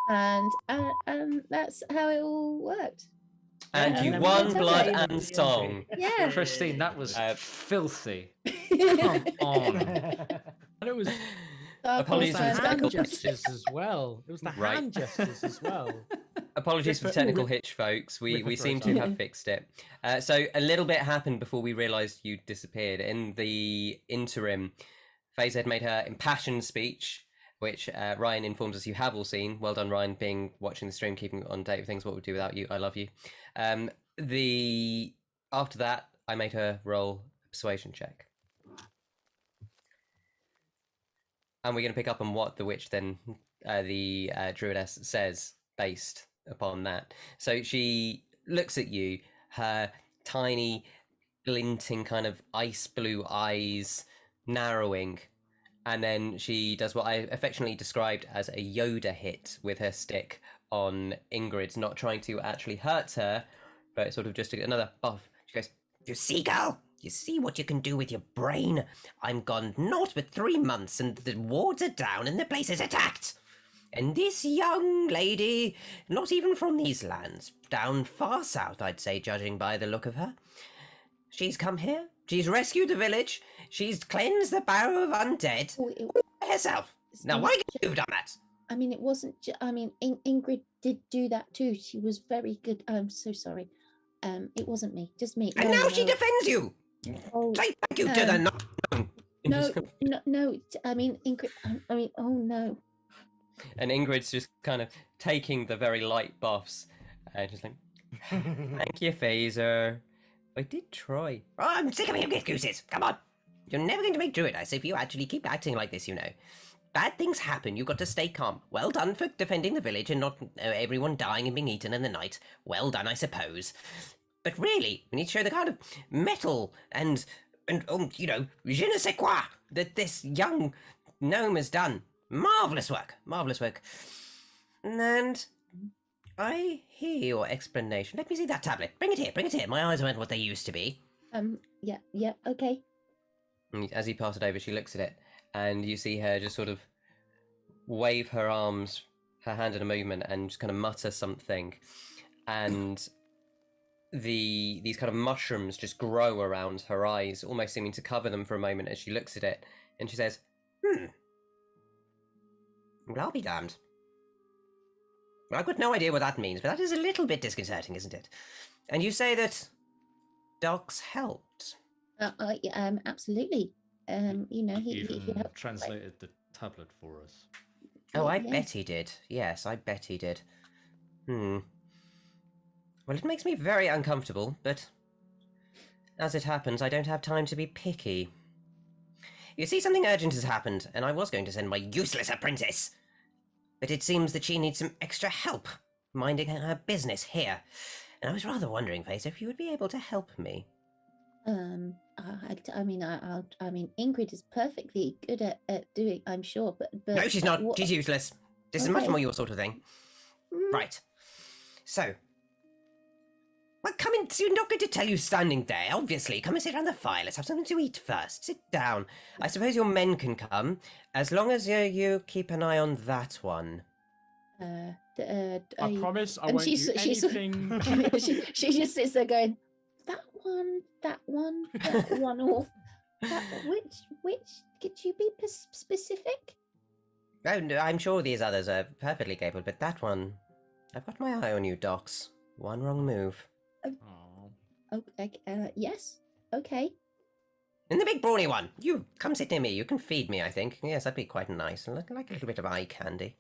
And that's how it all worked. And you won blood and song. Yeah. Christine, that was filthy. Come on. And it was Apologies the for the hand technical gestures as well. It was the hand gestures as well. Apologies for the technical hitch, folks. We seem to have fixed it. So a little bit happened before we realised you disappeared. In the interim, Faeza had made her impassioned speech, which Ryan informs us you have all seen. Well done, Ryan, watching the stream, keeping on date with things. What we'd do without you. I love you. After that, I made her roll a persuasion check. And we're going to pick up on what the witch then, the druidess, says based upon that. So she looks at you, her tiny, glinting kind of ice blue eyes narrowing, and then she does what I affectionately described as a Yoda hit with her stick on Ingrid, not trying to actually hurt her, but sort of just another buff. She goes, "You see, girl? You see what you can do with your brain? I'm gone naught but 3 months, and the wards are down, and the place is attacked. And this young lady, not even from these lands, down far south, I'd say, judging by the look of her. She's come here, she's rescued the village, she's cleansed the barrow of undead herself. Now, why could you have done that?" I mean, it wasn't. Ingrid did do that too. She was very good. I'm so sorry. It wasn't me, just me. And now she defends you. Oh, say thank you to the no. I mean, Ingrid. Oh no. And Ingrid's just kind of taking the very light buffs, and just like, "Thank you, Faeza. I did try." "Oh, I'm sick of your excuses. Come on. You're never going to make Druidess if you actually keep acting like this, you know. Bad things happen, you've got to stay calm. Well done for defending the village and not everyone dying and being eaten in the night. Well done, I suppose. But really, we need to show the kind of mettle and you know, je ne sais quoi that this young gnome has done. Marvellous work, marvellous work. And I hear your explanation. Let me see that tablet. Bring it here. My eyes aren't what they used to be." Yeah, okay. And as you pass it over, she looks at it, and you see her just sort of wave her arms, her hand in a movement, and just kind of mutter something. And these kind of mushrooms just grow around her eyes, almost seeming to cover them for a moment as she looks at it. And she says, Well, I'll be damned. I've got no idea what that means, but that is a little bit disconcerting, isn't it? And you say that Doc's helped? Absolutely. You know, he helped translated the tablet for us. Oh, I bet he did. Yes, I bet he did. Well, it makes me very uncomfortable, but as it happens, I don't have time to be picky. You see, something urgent has happened, and I was going to send my useless apprentice. But it seems that she needs some extra help minding her business here. And I was rather wondering, Faeza, if you would be able to help me. I mean, Ingrid is perfectly good at doing, I'm sure, but no, she's not. She's useless. This is much more your sort of thing. Right. So, well, come in. You're not going to tell you standing there, obviously. Come and sit around the fire. Let's have something to eat first. Sit down. I suppose your men can come, as long as you keep an eye on that one. I promise I won't do anything. She just sits there going, that one, or which? Could you be specific? Oh, no, I'm sure these others are perfectly capable, but that one, I've got my eye on you, Docs. One wrong move. Okay. Yes. Okay. And the big brawny one. You come sit near me. You can feed me, I think. Yes, that'd be quite nice. And like a little bit of eye candy.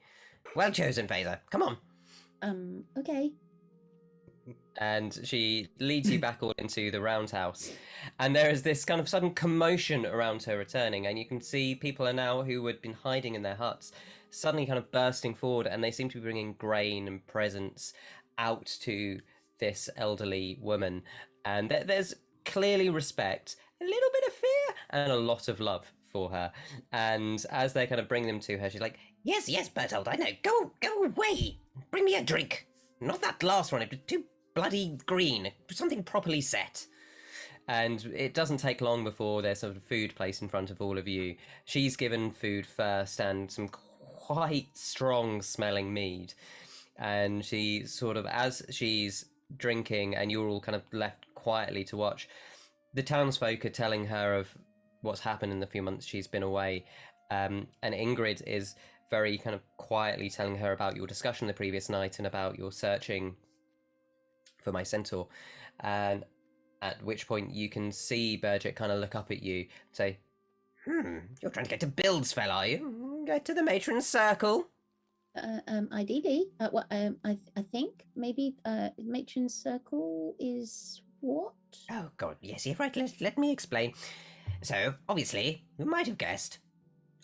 Well chosen, Faeza. Come on. Okay. And she leads you back all into the roundhouse. And there is this kind of sudden commotion around her returning. And you can see people are now who had been hiding in their huts suddenly kind of bursting forward. And they seem to be bringing grain and presents out to this elderly woman. And there's clearly respect, a little bit of fear, and a lot of love for her. And as they kind of bring them to her, she's like, yes, Bertold, I know. Go away. Bring me a drink. Not that last one. It was too bloody green. Something properly set. And it doesn't take long before there's sort of food placed in front of all of you. She's given food first and some quite strong smelling mead. And she sort of, as she's drinking and you're all kind of left quietly to watch, the townsfolk are telling her of what's happened in the few months she's been away. And Ingrid is very kind of quietly telling her about your discussion the previous night and about your searching for my centaur. And at which point you can see Burgett kind of look up at you and say, you're trying to get to Bildsfell, are you? Get to the matron's circle? Ideally. I think maybe matron's circle is what? Oh, God, yes, you're right. Let me explain. So, obviously, you might have guessed,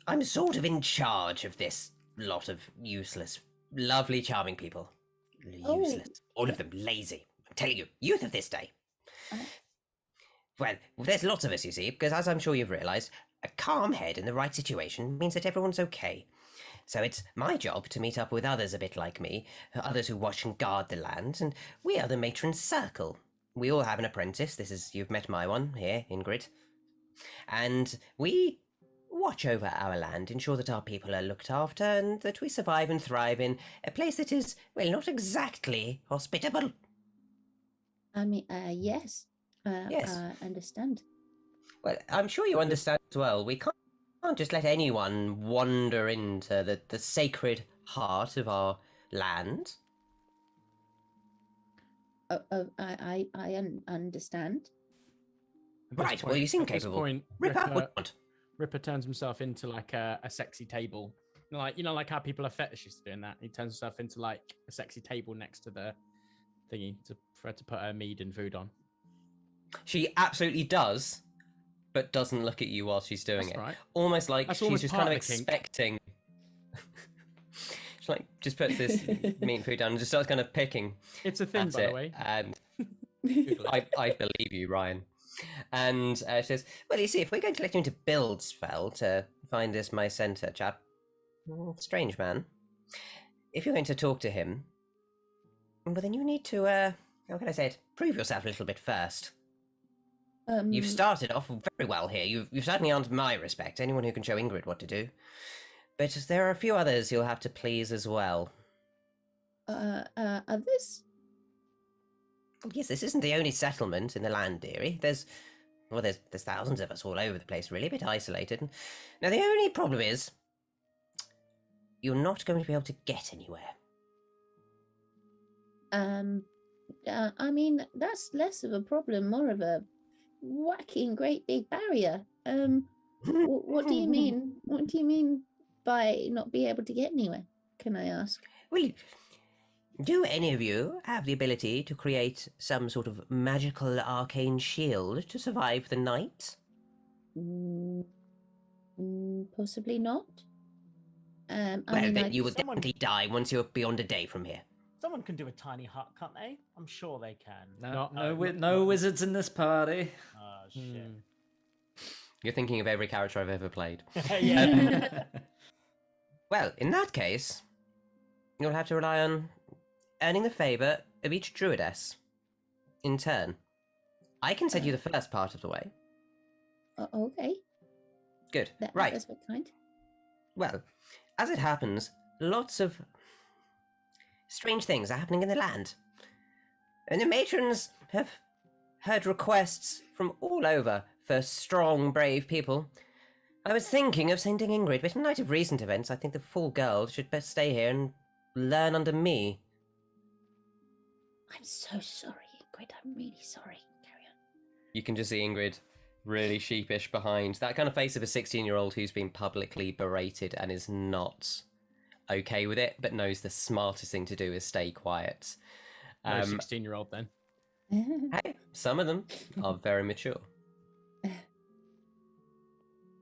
I'm sort of in charge of this lot of useless, lovely, charming people. Useless. All of them lazy. I'm telling you, youth of this day. Well, there's lots of us, you see, because as I'm sure you've realised, a calm head in the right situation means that everyone's okay. So it's my job to meet up with others a bit like me, others who watch and guard the land, and we are the matron's circle. We all have an apprentice. You've met my one here, Ingrid. And we watch over our land, ensure that our people are looked after, and that we survive and thrive in a place that is, well, not exactly hospitable. I mean, yes. Yes. I understand. Well, I'm sure you understand as well. We can't just let anyone wander into the sacred heart of our land. I understand. Right, well, you seem capable. Point, Ripper turns himself into like a sexy table. Like, like how people are fetishists doing that. He turns himself into like a sexy table next to the thingy for her to put her mead and food on. She absolutely does, but doesn't look at you while she's doing it. Right. Almost like she's just kind of expecting. She like just puts this meat and food down and just starts kind of picking. It's a thing, by the way. And I believe you, Ryan. And she says, well, you see, if we're going to let you into Bildsfell to find this my centre chap, strange man, if you're going to talk to him, well, then you need to, how can I say it, prove yourself a little bit first. You've started off very well here. You've certainly earned my respect, anyone who can show Ingrid what to do. But there are a few others you'll have to please as well. Others? Yes, this isn't the only settlement in the land, dearie. There's thousands of us all over the place, really, a bit isolated. Now, the only problem is, you're not going to be able to get anywhere. I mean, that's less of a problem, more of a whacking great big barrier. What do you mean? What do you mean by not be able to get anywhere? Can I ask? Well, do any of you have the ability to create some sort of magical arcane shield to survive the night? Possibly not. Then you will definitely die once you're beyond a day from here. Someone can do a tiny hut, can't they? I'm sure they can. No wizards in this party. Oh, shit. You're thinking of every character I've ever played. Yeah. Well, in that case, you'll have to rely on earning the favour of each druidess in turn. I can send you the first part of the way. Okay. Good. Right. That's what kind. Well, as it happens, lots of strange things are happening in the land. And the matrons have heard requests from all over for strong, brave people. I was thinking of sending Ingrid, but in light of recent events, I think the fool girl should best stay here and learn under me. I'm so sorry, Ingrid. I'm really sorry. Carry on. You can just see Ingrid really sheepish behind. That kind of face of a 16-year-old who's been publicly berated and is not okay with it, but knows the smartest thing to do is stay quiet. 16-year-old then. Hey, some of them are very mature.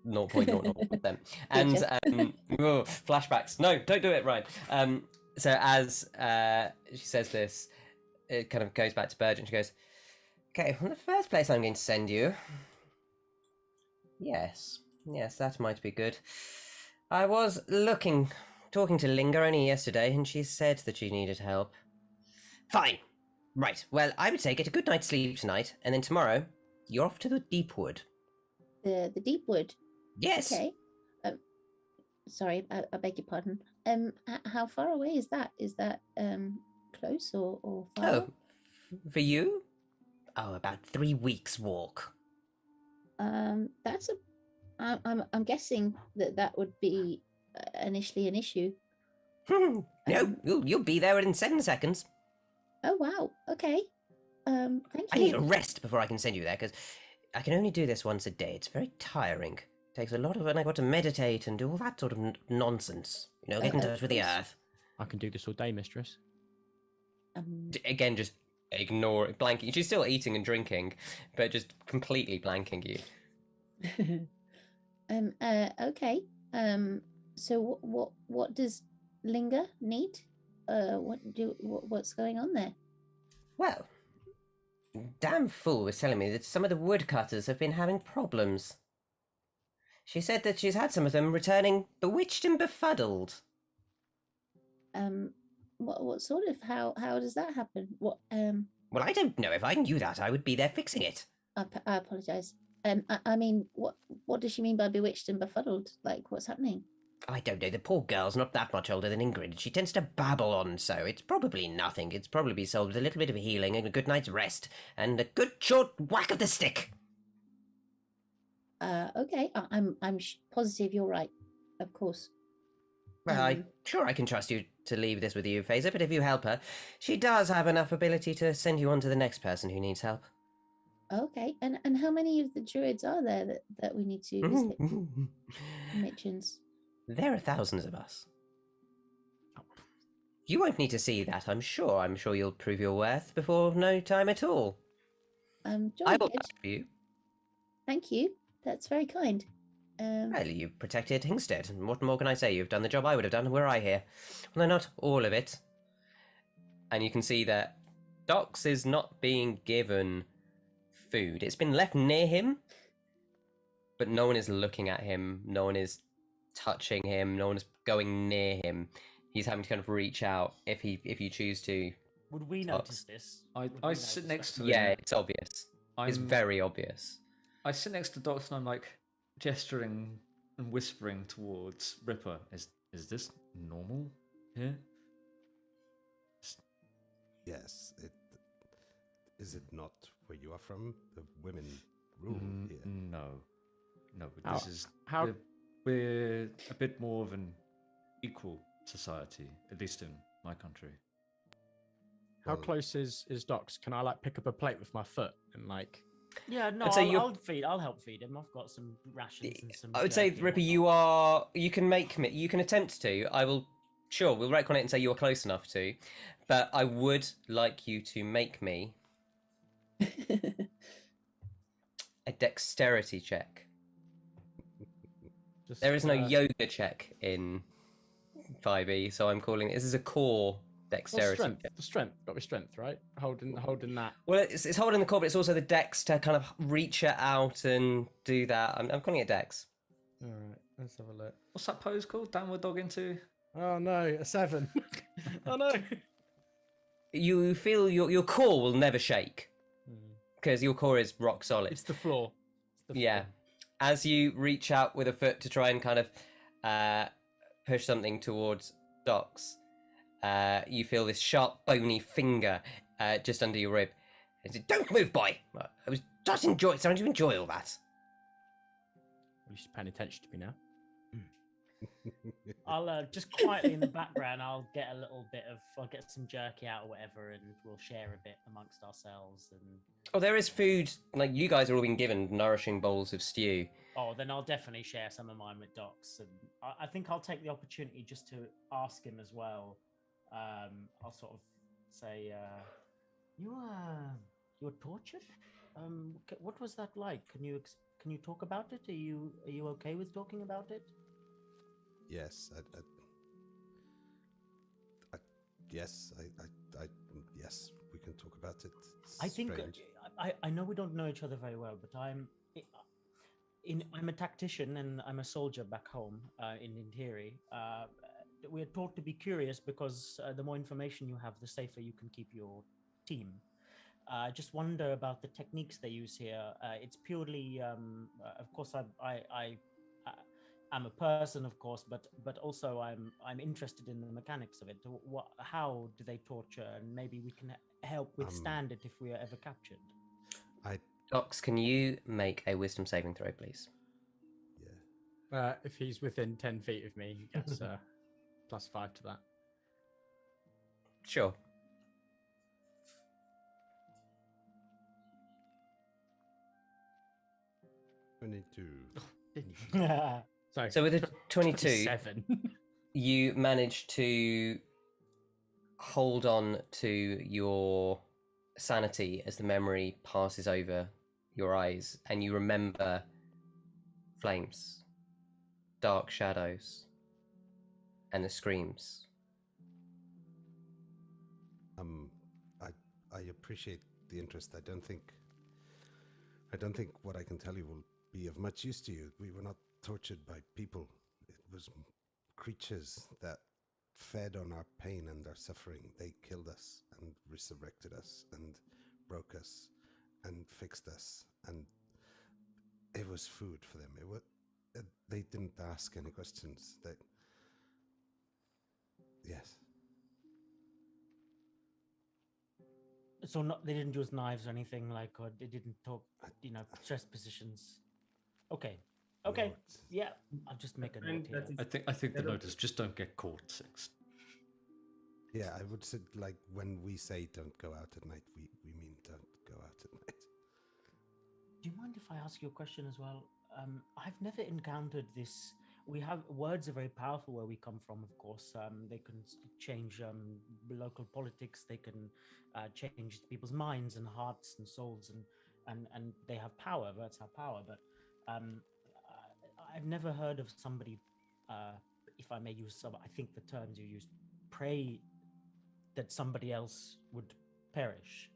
0.00%. And flashbacks. No, don't do it, right. So as she says this, it kind of goes back to Burgett and she goes, okay, well, the first place I'm going to send you... Yes, that might be good. I was talking to Linga only yesterday, and she said that she needed help. Fine. Right, well, I would say get a good night's sleep tonight, and then tomorrow, you're off to the Deepwood. The Deepwood? Yes. Okay. sorry, I beg your pardon. How far away is that? Is that close or far? Oh, for you? Oh, about 3 weeks walk. That's a. I'm guessing that would be initially an issue. No, you'll be there in 7 seconds. Oh wow. Okay. Thank you. I need a rest before I can send you there, because I can only do this once a day. It's very tiring. It takes a lot of, and I got to meditate and do all that sort of nonsense. You know, get in touch with the earth. I can do this all day, mistress. Again, just ignore it, blanking. She's still eating and drinking, but just completely blanking you. Okay. So what does Linga need? What's going on there? Well, damn fool was telling me that some of the woodcutters have been having problems. She said that she's had some of them returning bewitched and befuddled. What sort of how does that happen? What Well, I don't know. If I knew that, I would be there fixing it. I apologize. I mean, what does she mean by bewitched and befuddled? Like, what's happening? I don't know. The poor girl's not that much older than Ingrid. She tends to babble on, so it's probably nothing. It's probably solved with a little bit of healing and a good night's rest and a good short whack of the stick. Okay. I'm positive you're right. Of course. Well, I'm sure I can trust you to leave this with you, Faeza, but if you help her, she does have enough ability to send you on to the next person who needs help. Okay. And how many of the druids are there that we need to visit? Mitchins. There are thousands of us. You won't need to see that, I'm sure. I'm sure you'll prove your worth before no time at all. I will help you. Thank you. That's very kind. Well, you protected Hingstead. What more can I say? You've done the job I would have done were I here. Well, not all of it. And you can see that Dox is not being given food. It's been left near him, but no one is looking at him. No one is touching him. No one is going near him. He's having to kind of reach out if you choose to. Would we notice this? I sit next to him. Yeah, it's obvious. It's very obvious. I sit next to Dox and I'm like gesturing and whispering towards Ripper. Is this normal here? Yes. Is it not where you are from? The women rule here. No. But this is we're a bit more of an equal society, at least in my country. How close is Dox? Can I like pick up a plate with my foot and like? Yeah, no, I'll help feed him. I've got some rations and some. I would say, Ripper, you can attempt to. We'll retcon it and say you are close enough to, but I would like you to make me a dexterity check. There is no yoga check in 5e, so I'm calling this is a core dexterity. The strength, got to be strength, right? Holding that. Well, it's holding the core, but it's also the dex to kind of reach it out and do that. I'm calling it dex. All right, let's have a look. What's that pose called? Downward dog into? Oh no, a 7. Oh no. You feel your core will never shake because your core is rock solid. It's the floor. Yeah. As you reach out with a foot to try and kind of push something towards Dox, you feel this sharp, bony finger just under your rib. It says, "Don't move, boy! I was just starting to enjoy all that." Well, she's paying attention to me now. I'll just quietly in the background. I'll get some jerky out or whatever, and we'll share a bit amongst ourselves. And oh, there is food. Like you guys are all being given nourishing bowls of stew. Oh, then I'll definitely share some of mine with Dox, and I think I'll take the opportunity just to ask him as well. I'll sort of say, "You were tortured. What was that like? Can you talk about it? Are you okay with talking about it?" Yes, yes, yes, we can talk about it. I think I know we don't know each other very well, but I'm a tactician and I'm a soldier back home in Interi. We're taught to be curious because the more information you have, the safer you can keep your team. I just wonder about the techniques they use here. It's purely, of course, I'm a person, of course, but also I'm interested in the mechanics of it. How do they torture, and maybe we can help withstand it if we are ever captured. Docs, can you make a wisdom saving throw, please? Yeah. If he's within 10 feet of me, he gets +5 to that. Sure. So with a 22, 7. you manage to hold on to your sanity as the memory passes over your eyes, and you remember flames, dark shadows, and the screams. I appreciate the interest. I don't think what I can tell you will be of much use to you. We were not tortured by people. It was creatures that fed on our pain and our suffering. They killed us and resurrected us and broke us and fixed us, and it was food for them. It was. They didn't ask any questions. Yes. So they didn't use knives or anything, like, or they didn't talk, chest positions. Okay. Note. Yeah, I'll just make a note here. I think the note is just don't get caught, Six. Yeah, I would say, like, when we say don't go out at night, we mean don't go out at night. Do you mind if I ask you a question as well? I've never encountered this. We have words are very powerful where we come from, of course. They can change local politics. They can change people's minds and hearts and souls, and they have power. Words have power, but I've never heard of somebody, if I may use some, I think the terms you used, pray that somebody else would perish.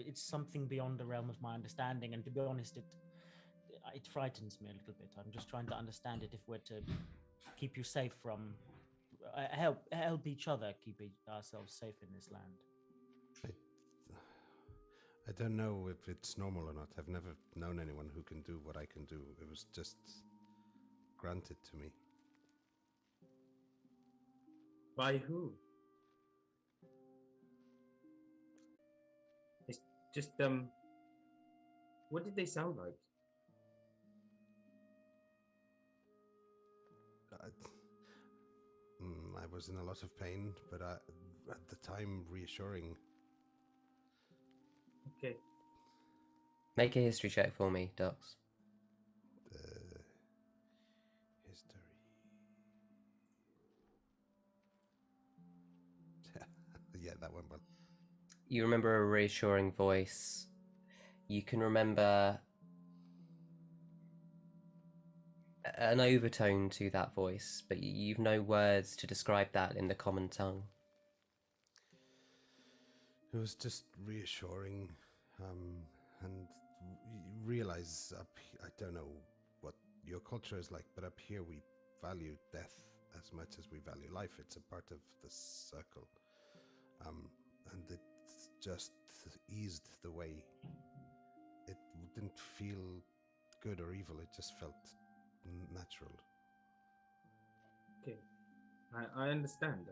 It's something beyond the realm of my understanding, and to be honest, it frightens me a little bit. I'm just trying to understand it if we're to keep you safe from, help each other keep ourselves safe in this land. I don't know if it's normal or not. I've never known anyone who can do what I can do. It was just granted to me. By who? It's just, what did they sound like? I was in a lot of pain, but at the time, reassuring. Okay. Make a history check for me, Docs. History. Yeah, that went well. You remember a reassuring voice. You can remember an overtone to that voice, but you've no words to describe that in the common tongue. It was just reassuring, and you realize I don't know what your culture is like, but up here we value death as much as we value life. It's a part of the circle, and it just eased the way. It didn't feel good or evil. It just felt natural. Okay, I understand.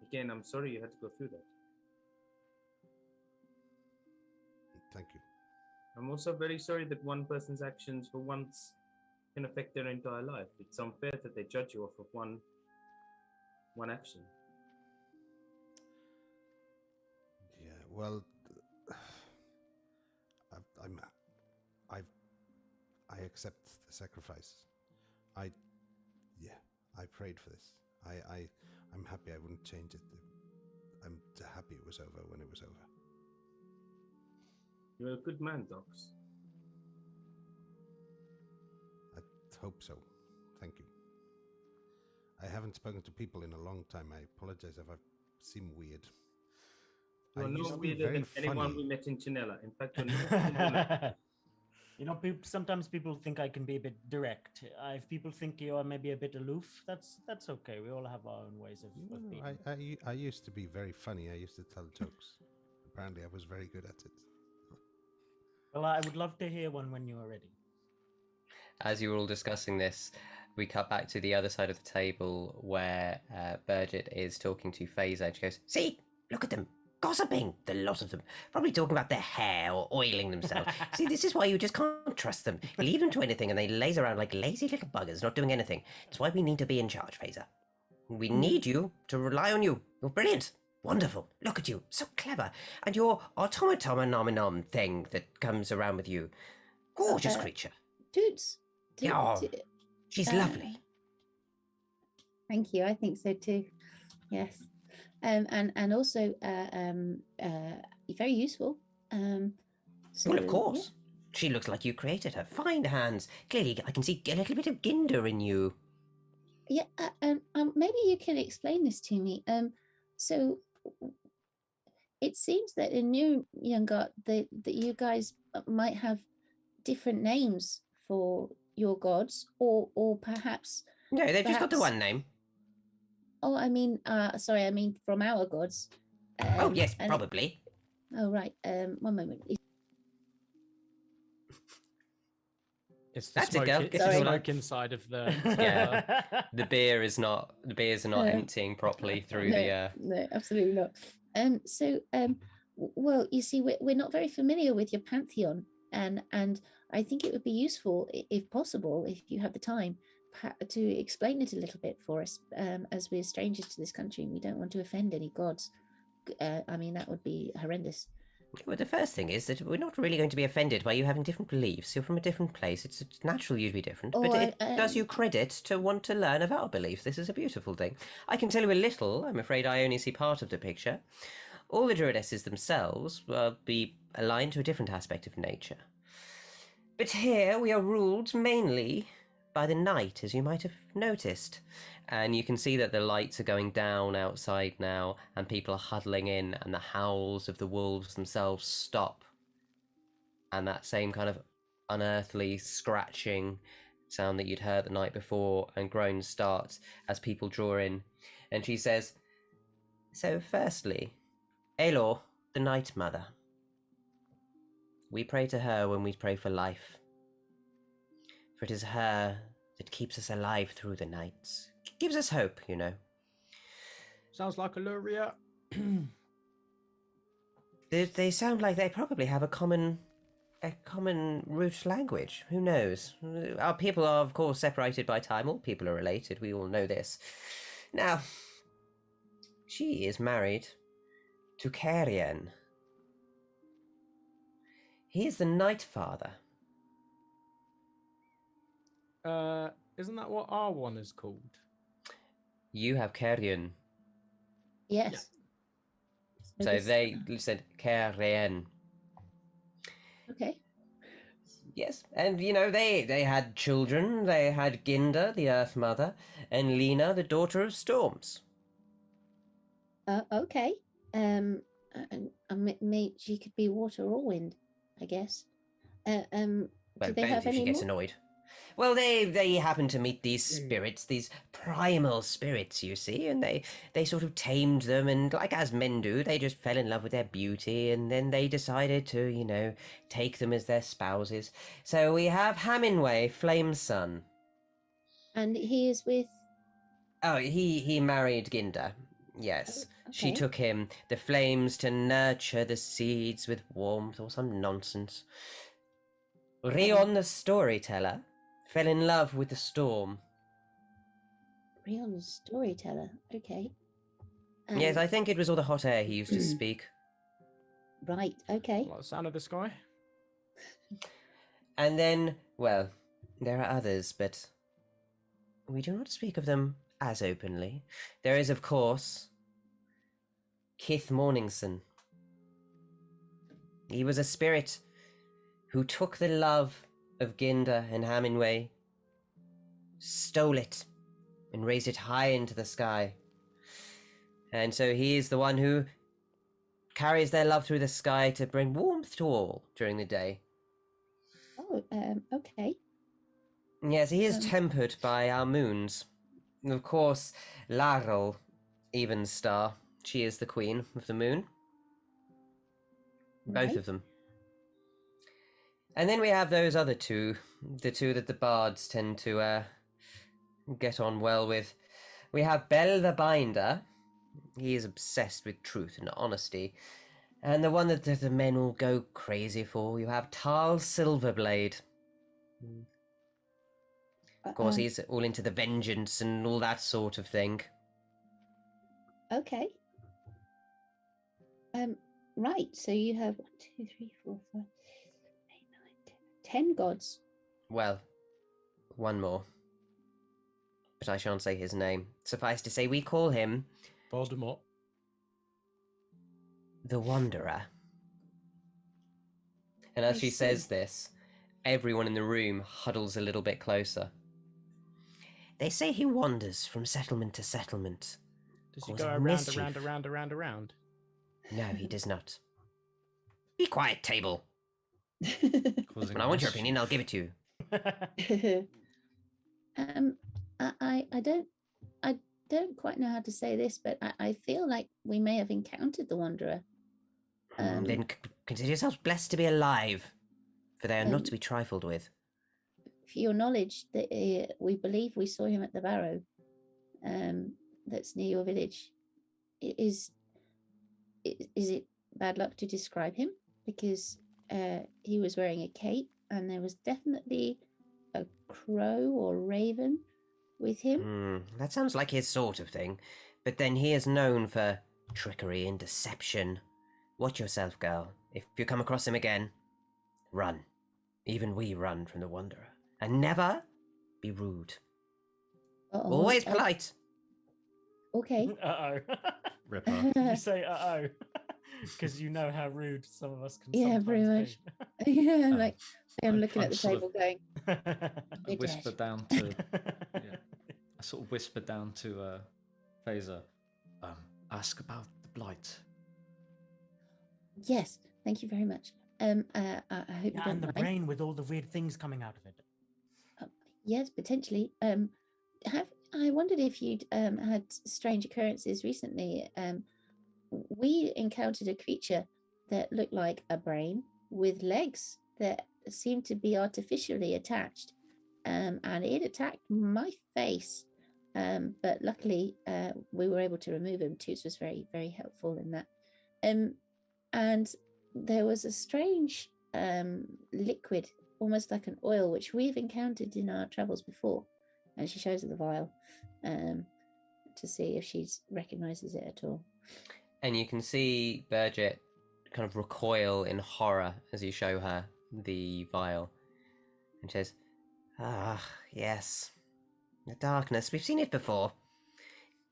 Again, I'm sorry you had to go through that. Thank you. I'm also very sorry that one person's actions for once can affect their entire life. It's unfair that they judge you off of one action. Yeah, well, I accept the sacrifice. I prayed for this. I'm happy I wouldn't change it. I'm happy it was over when it was over. You're a good man, Docs. I hope so. Thank you. I haven't spoken to people in a long time. I apologize if I seem weird. You're no weirder than anyone we met in Chinella. In fact, you're not sometimes people think I can be a bit direct. If people think you are maybe a bit aloof, that's okay. We all have our own ways of being. I used to be very funny. I used to tell jokes. Apparently, I was very good at it. Well, I would love to hear one when you are ready. as you were all discussing this, we cut back to the other side of the table where Birgit is talking to Faeza, and she goes, "See, look at them, gossiping, the lot of them. Probably talking about their hair or oiling themselves. See, this is why you just can't trust them. Leave them to anything and they laze around like lazy little buggers, not doing anything. It's why we need to be in charge, Faeza. We need you to rely on you. You're brilliant. Wonderful. Look at you. So clever. And your automaton thing that comes around with you. Gorgeous creature. Dudes. She's lovely. Thank you. I think so too. Yes. And also very useful. So, Well, of course. Yeah. She looks like you created her. Fine hands. Clearly, I can see a little bit of Ginder in you. Yeah. Maybe you can explain this to me. So it seems that in New Youngat that you guys might have different names for your gods, or perhaps no, they've just got the one name. Oh, I mean, sorry, I mean from our gods. Oh yes, probably. Oh right. One moment. It's the smoke, it's the smoke inside of the. Yeah, the beers are not emptying properly through the. No, absolutely not. Well, you see, we're not very familiar with your pantheon, and I think it would be useful, if possible, if you have the time, to explain it a little bit for us, as we're strangers to this country and we don't want to offend any gods. I mean, that would be horrendous. Well, the first thing is that we're not really going to be offended by you having different beliefs. You're from a different place. It's natural you to be different. But it does you credit to want to learn of our beliefs. This is a beautiful thing. I can tell you a little. I'm afraid I only see part of the picture. All the druidesses themselves will be aligned to a different aspect of nature. But here we are ruled mainly by the night, as you might have noticed. And you can see that the lights are going down outside now, and people are huddling in, and the howls of the wolves themselves stop. And that same kind of unearthly scratching sound that you'd heard the night before, and groans start as people draw in. And she says, "So firstly, Elor, the Night Mother. We pray to her when we pray for life. For it is her that keeps us alive through the nights. Gives us hope, you know." Sounds like a Luria. They sound like they probably have a common root language. Who knows? Our people are, of course, separated by time. All people are related. We all know this. Now, she is married to Kerien. He is the Night Father. Isn't that what our one is called? You have Kerien. Yes. So they said Kerien. Okay. Yes, and you know, they had children. They had Ginda, the Earth Mother, and Lena, the daughter of Storms. Okay. And she could be water or wind, I guess. Well, do they both have if she any gets more? annoyed. Well, they happen to meet these spirits, these primal spirits, you see, and they sort of tamed them, and like as men do, they just fell in love with their beauty, and then they decided to, you know, take them as their spouses. So we have Haminway, Flame's son. And he is with... Oh, he married Ginda. Yes. Okay. She took him, the flames, to nurture the seeds with warmth or some nonsense. Rion, the storyteller, fell in love with the storm. Rion, the storyteller. Okay. Yes, I think it was all the hot air he used to speak. Right, okay. What, the sound of the sky? And then, well, there are others, but we do not speak of them as openly. There is, of course, Kith Morningson. He was a spirit who took the love of Ginda and Haminway, stole it, and raised it high into the sky. And so he is the one who carries their love through the sky to bring warmth to all during the day. Oh, okay. Yes, he is tempered by our moons. Of course, Laurel, Even Star, she is the queen of the moon. Both Right. of them. And then we have those other two the two that the bards tend to get on well with. We have Bell the Binder. He is obsessed with truth and honesty. And the one that the men will go crazy for, you have Tal Silverblade. Of course, he's all into the vengeance and all that sort of thing. Okay. Right. So you have 1, 2, 3, 4, 5, 6, 8, 9, 10 gods. Well, one more. But I shan't say his name. Suffice to say, we call him Voldemort. the Wanderer. And as she says this, everyone in the room huddles a little bit closer. They say he wanders from settlement to settlement. Does he go around? No, he does not. Be quiet, table. Causing When I want your mischief. opinion, I'll give it to you. I don't quite know how to say this, but I feel like we may have encountered the Wanderer. Then consider yourselves blessed to be alive, for they are not to be trifled with. For your knowledge, we believe we saw him at the barrow. That's near your village. Is it bad luck to describe him? Because he was wearing a cape, and there was definitely a crow or raven with him. That sounds like his sort of thing. But then he is known for trickery and deception. Watch yourself, girl. If you come across him again, run. Even we run from the Wanderer. And never be rude. Always polite. Okay. Uh-oh. Ripper. You say uh-oh. Because you know how rude some of us can Yeah, pretty sometimes much. be. Yeah, like I'm looking I'm at the sort table of- going, I whisper down to. Yeah, I sort of whisper down to Faeza. Ask about the blight. yes, thank you very much. I hope you Yeah, don't and the mind. brain with all the weird things coming out of it. Yes, potentially. I wondered if you'd had strange occurrences recently. We encountered a creature that looked like a brain with legs that seemed to be artificially attached, and it attacked my face. But luckily, we were able to remove him. Toots was very, very helpful in that. And there was a strange liquid, almost like an oil, which we've encountered in our travels before. And she shows her the vial to see if she recognizes it at all. And you can see Burgett kind of recoil in horror as you show her the vial. And she says, yes. The darkness. We've seen it before.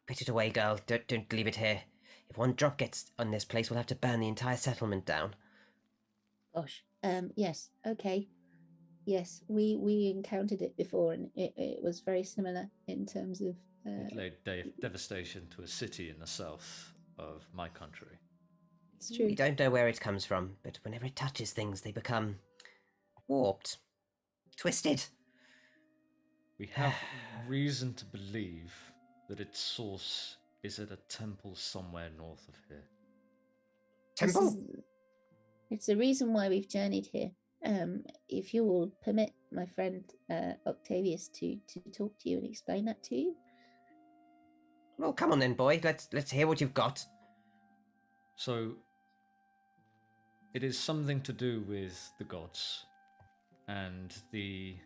Put it away, girl. Don't leave it here. If one drop gets on this place, we'll have to burn the entire settlement down. Gosh. Yes. Okay. Yes, we encountered it before, and it was very similar in terms of. It laid devastation to a city in the south of my country. It's true. We don't know where it comes from, but whenever it touches things, they become warped, twisted. We have reason to believe that its source is at a temple somewhere north of here. Temple? It's the reason why we've journeyed here. If you will permit my friend Octavius to talk to you and explain that to you. Well, come on then, boy. Let's hear what you've got. So, it is something to do with the gods and the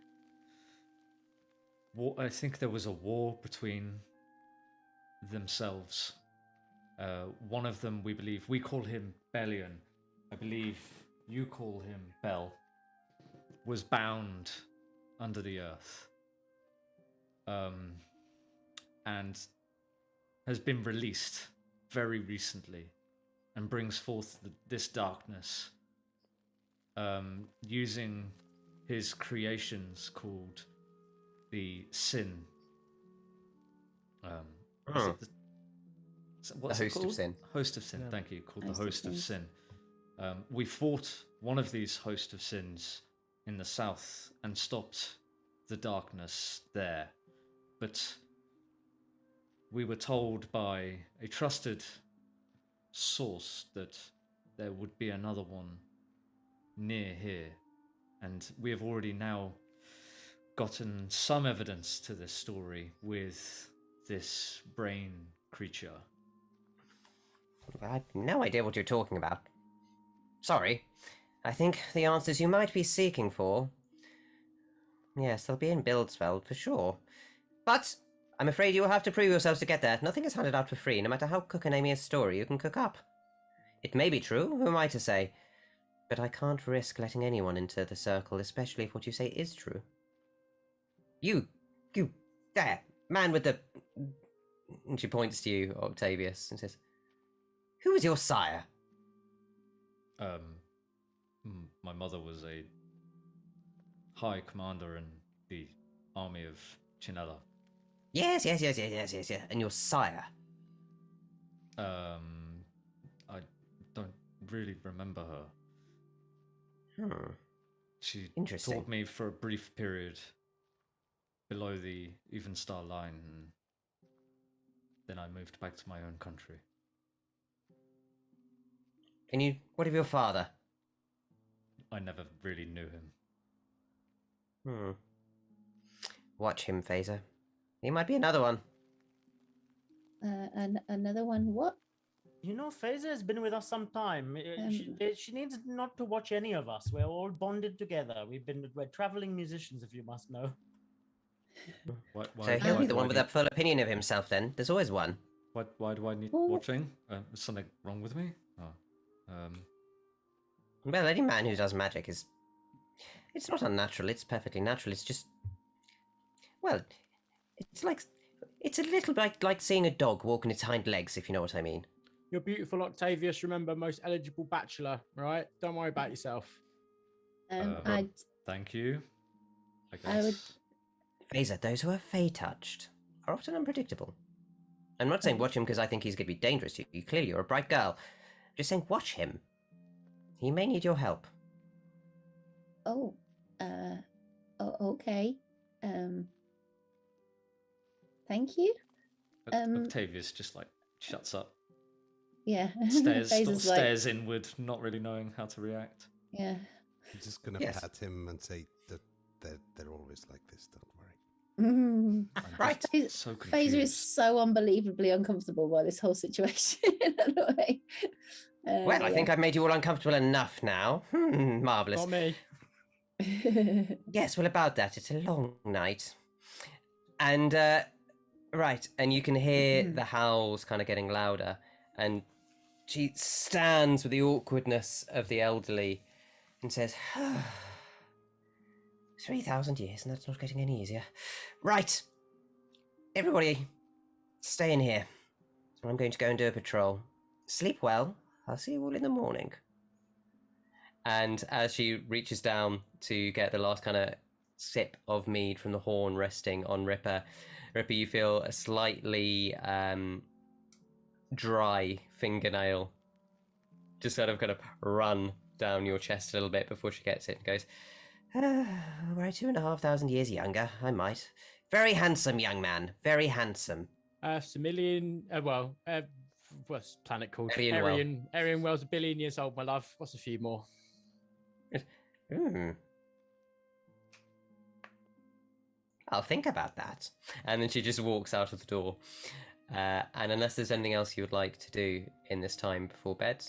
war. I think there was a war between themselves. One of them, we call him Bellion. I believe you call him Bell. Was bound under the earth. And has been released very recently and brings forth this darkness using his creations called the Sin. What's the it Host of called? Sin. Host of Sin, Yeah. thank you, called Host the of Host of Sin. Sin. We fought one of these Host of Sins in the south and stopped the darkness there. But we were told by a trusted source that there would be another one near here. And we have already now gotten some evidence to this story with this brain creature. I have no idea what you're talking about. Sorry. I think the answers you might be seeking for... Yes, they'll be in Buildsfeld, for sure. But I'm afraid you will have to prove yourselves to get there. Nothing is handed out for free, no matter how cook-a-name a story you can cook up. It may be true, who am I to say? But I can't risk letting anyone into the circle, especially if what you say is true. You, there, man with the... And she points to you, Octavius, and says, "Who is your sire?" My mother was a high commander in the army of Chinella. Yes. And your sire? I don't really remember her. She Interesting. taught me for a brief period below the Even Star line, and then I moved back to my own country. What of your father? I never really knew him. Watch him, Faeza. He might be another one. Another one, what? You know, Faeza has been with us some time. She needs not to watch any of us. We're all bonded together. We're traveling musicians, if you must know. So he'll be the one with that full opinion of himself then. There's always one. Why do I need watching? Is something wrong with me? Well, any man who does magic is... It's not unnatural, it's perfectly natural. It's just... Well, it's like... It's a little bit like seeing a dog walk on its hind legs, if you know what I mean. You're beautiful, Octavius. Remember, most eligible bachelor, right? Don't worry about yourself. Thank you. I would... Faeza, those who are fey-touched are often unpredictable. I'm not saying watch him because I think he's going to be dangerous to you. Clearly, you're a bright girl. I'm just saying watch him. He may need your help. Okay. Thank you. Octavius just shuts up. Yeah. Stares inward, not really knowing how to react. Yeah. I'm just gonna pat him and say that they're always like this. Don't worry. Right. So Faeza is so unbelievably uncomfortable by this whole situation. Anyway. Well, I think I've made you all uncomfortable enough now. Marvellous. Not me. Yes, well, about that. It's a long night. And, right, and you can hear the howls kind of getting louder. And she stands with the awkwardness of the elderly and says, 3,000 years, and that's not getting any easier. Right, everybody, stay in here. I'm going to go and do a patrol. Sleep well. I'll see you all in the morning. And as she reaches down to get the last kind of sip of mead from the horn resting on Ripper, you feel a slightly dry fingernail just kind of run down your chest a little bit before she gets it and goes, were I 2,500 years younger, I might. Very handsome young man, very handsome. Similian, what's the planet called? Erionwel. Erionwel's 1 billion years old, my love. What's a few more? I'll think about that. And then she just walks out of the door. And unless there's anything else you would like to do in this time before bed.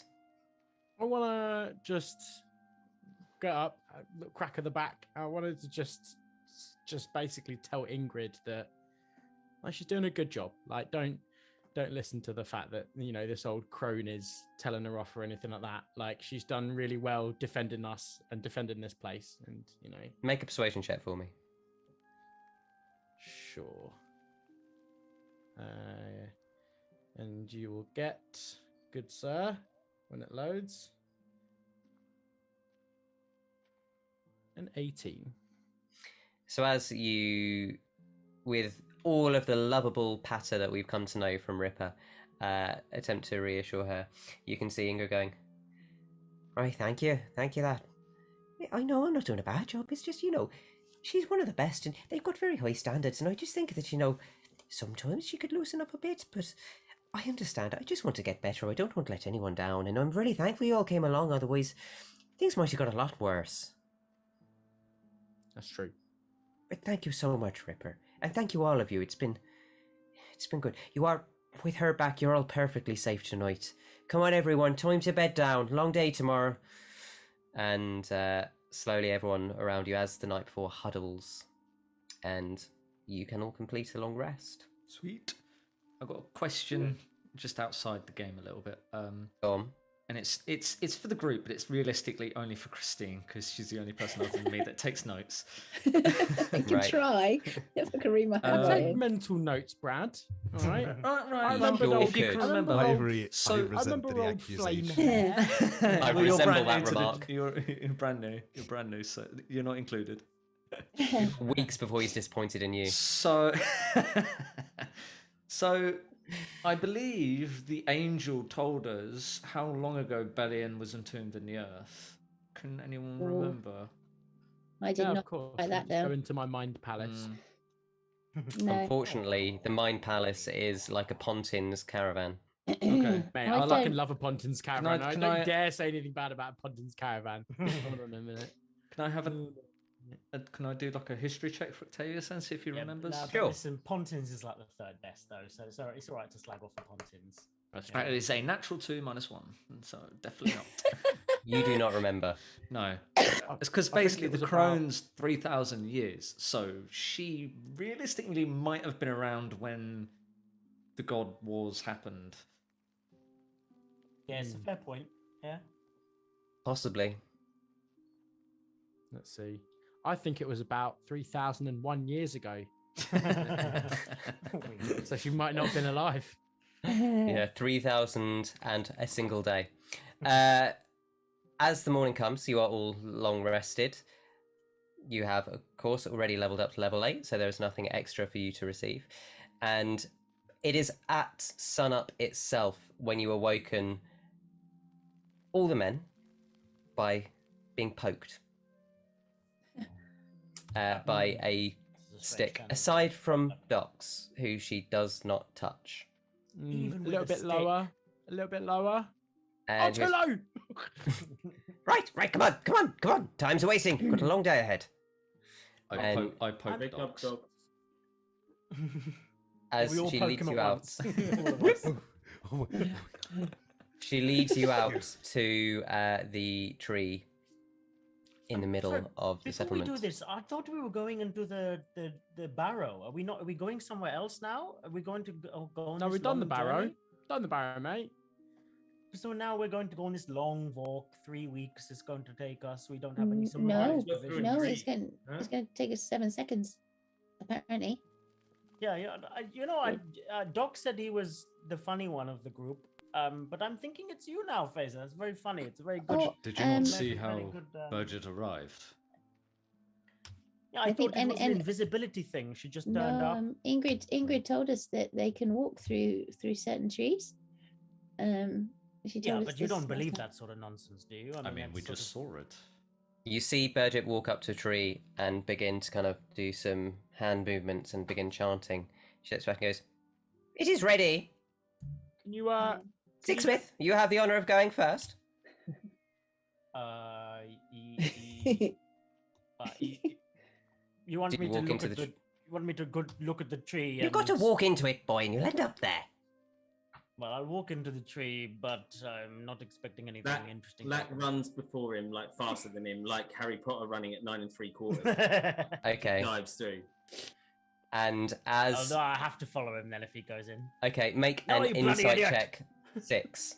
I want to just get up, look crack at the back. I wanted to just basically tell Ingrid that she's doing a good job. Don't listen to the fact that this old crone is telling her off or anything like that. She's done really well defending us and defending this place, and Make a persuasion check for me. Sure. And you will get, good sir, when it loads, an 18. So as you, with all of the lovable patter that we've come to know from Ripper, attempt to reassure her, you can see Inga going, right, thank you that. I know I'm not doing a bad job, it's just, she's one of the best and they've got very high standards, and I just think that, sometimes she could loosen up a bit, but I understand, I just want to get better, I don't want to let anyone down, and I'm really thankful you all came along, otherwise things might have got a lot worse. That's true. Thank you so much, Ripper, and thank you all of you. It's been good. You are with her back. You're all perfectly safe tonight. Come on, everyone. Time to bed down. Long day tomorrow. And slowly, everyone around you, as the night before, huddles, and you can all complete a long rest. Sweet. I've got a question just outside the game a little bit. Go on. And it's for the group, but it's realistically only for Christine because she's the only person other than me that takes notes. I can Right. try if I can read my Take handwriting. mental notes, Brad. All right. Right. I remember sure old, if you can I remember. I So- I resent I remember the old flame accusation. hair. I Well, you're resemble brand that new to the- remark. You're brand new. You're brand new, so you're not included. Weeks before he's disappointed in you. So, so I believe the angel told us how long ago Belian was entombed in the earth. Can anyone Oh. remember? I did Yeah, not of course. write that Let's go down. into my mind palace. No. Unfortunately, the Mind Palace is like a Pontin's caravan. Okay. Mate, I I fucking don't- love a Pontin's caravan. I can don't I- dare say anything bad about a Pontin's caravan. Hold on a minute. Can I have can I do like a history check for Octavius and see if he remembers? No, but Sure. listen, Pontins is like the third best though, so it's all right to slag off the Pontins. That's Yeah. It is a natural 2 -1, so definitely not. You do not remember. No, it's because I think basically it the was crone's 3,000 years, so she realistically might have been around when the God Wars happened. Yeah, it's a fair point. Yeah. Possibly. Let's see. I think it was about 3,001 years ago. So she might not have been alive. Yeah, 3,000 and a single day. As the morning comes, you are all long rested. You have, of course, already leveled up to level 8, so there is nothing extra for you to receive. And it is at sunup itself when you awoken, all the men, by being poked by a This is a strange stick, kind of- aside from Docs, who she does not touch. Even A with little a bit stick. lower. A little bit lower. Oh, And too goes, low! right, come on. Time's wasting. Got a long day ahead. And- I poke Wake up, dogs. dog. As we all she poke leads him you at out, once. All of us. she leads you out to the tree in the middle Sorry, of the Before settlement. we do this, I thought we were going into the barrow. Are we not? Are we going somewhere else now? Are we going to go on No, this we've done the long barrow. journey? Done the barrow, mate. So now we're going to go on this long walk. 3 weeks it's going to take us. We don't have any No, supplies. Go through a no, tree. it's going Huh? to take us 7 seconds, apparently. Yeah. Doc said he was the funny one of the group. But I'm thinking it's you now, Faeza. It's very funny. It's a very good. Oh, Did you not see very how good, Burgett arrived? Yeah, I I think- thought it was an and- invisibility thing. She just No, turned up. Ingrid told us that they can walk through certain trees. She told Yeah, us but you this don't last believe night. that sort of nonsense, do you? I mean, we that's just sort saw it. You see Burgett walk up to a tree and begin to kind of do some hand movements and begin chanting. She looks back and goes, "It is ready. Can you Sixsmith, you have the honour of going first." You want Did me you to walk look into at the the? You want me to go look at the tree? You've got to and- walk into it, boy, and you'll end up there. Well, I'll walk into the tree, but I'm not expecting anything Lack, interesting. Lack runs before him, like faster than him, like Harry Potter running at 9 3/4. Okay. Dives through. And as Although I have to follow him then if he goes in. okay, make No, an you bloody insight idiot. check. 6.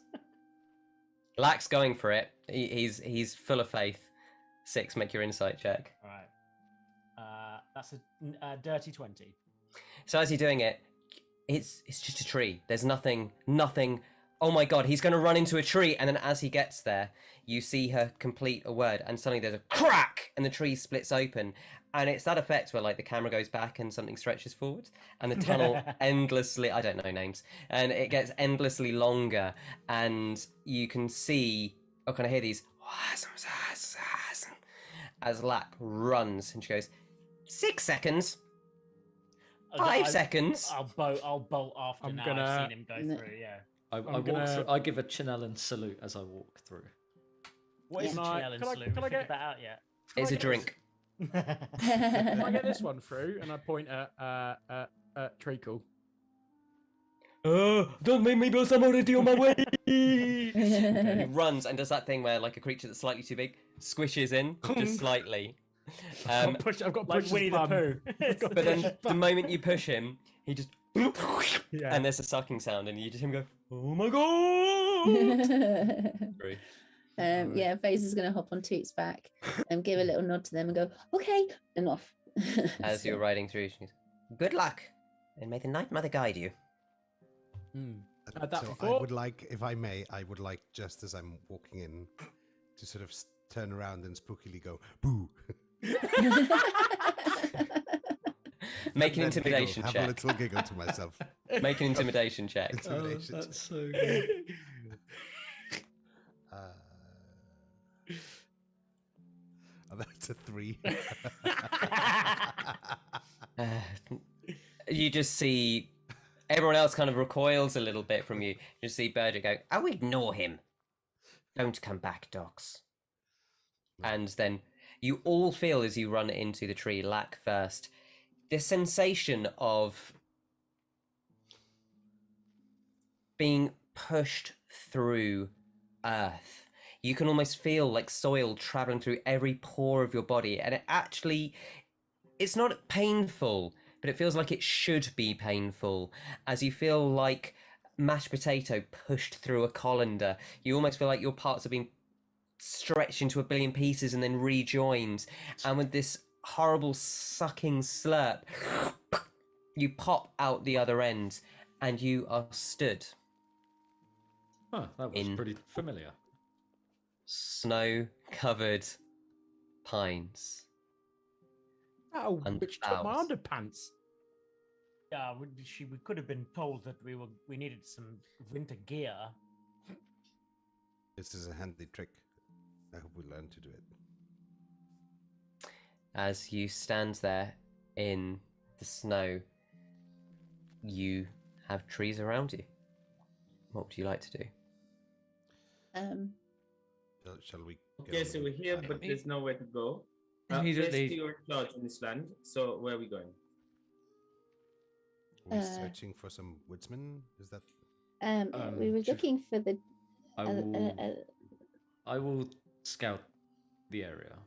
Lack's going for it. He's full of faith. 6, make your insight check. All right. That's a dirty 20. So as you're doing it, it's just a tree. There's nothing. Oh my god, he's going to run into a tree. And then as he gets there, you see her complete a word, and suddenly there's a crack, and the tree splits open. And it's that effect where like the camera goes back and something stretches forward, and the tunnel endlessly, I don't know names, and it gets endlessly longer, and you can see, or can I hear these, as Lack runs, and she goes, 6 seconds, 5 seconds. I'll bolt after I'm now. gonna- I've seen him go No. through. Yeah. I I'm walk gonna- through. I give a Chinellen salute as I walk through. What is Yeah. a Can I- Chinellen can I- salute? can We I figured get- that out yet? It's a get- drink. Can I get this one through? And I point at Treacle. Don't make me build some already on my way. He runs and does that thing where, like a creature that's slightly too big, squishes in just slightly. I've got like Push's Winnie the bum. Pooh. But then the moment you push him, he just Yeah. and there's a sucking sound, and you just hear him go, "Oh my god!" Sorry. Yeah, Faeza's going to hop on Toot's back and give a little nod to them and go, okay, and off. As So- you're riding through, she goes, "Good luck, and may the Night Mother guide you." Had that So I before. would like, if I may, I would like, just as I'm walking in, to sort of turn around and spookily go, boo. Make an And then intimidation giggle, check. Have a little giggle to myself. Make an intimidation check. Intimidation check. so good. Oh, that's a 3. You just see everyone else kind of recoils a little bit from you. You just see Berger go, "Oh, ignore him. Don't come back, dogs." And then you all feel as you run into the tree, Lack first, this sensation of being pushed through earth. You can almost feel like soil traveling through every pore of your body, and it's not painful, but it feels like it should be painful, as you feel like mashed potato pushed through a colander. You almost feel like your parts are being stretched into a billion pieces and then rejoined, and with this horrible sucking slurp, you pop out the other end, and you are stood Huh, that was In- pretty familiar. snow-covered pines. Oh, and which took my flowers. underpants. Yeah, we could have been told that we needed some winter gear. This is a handy trick. I hope we learn to do it. As you stand there in the snow, you have trees around you. What would you like to do? Shall we? get Okay, on so with we're here, planning? but there's nowhere to go. Immediately- First, you're in charge in this land, so where are we going? Are we Uh, searching for some woodsmen? Is that? We were should- looking for the I will scout the area,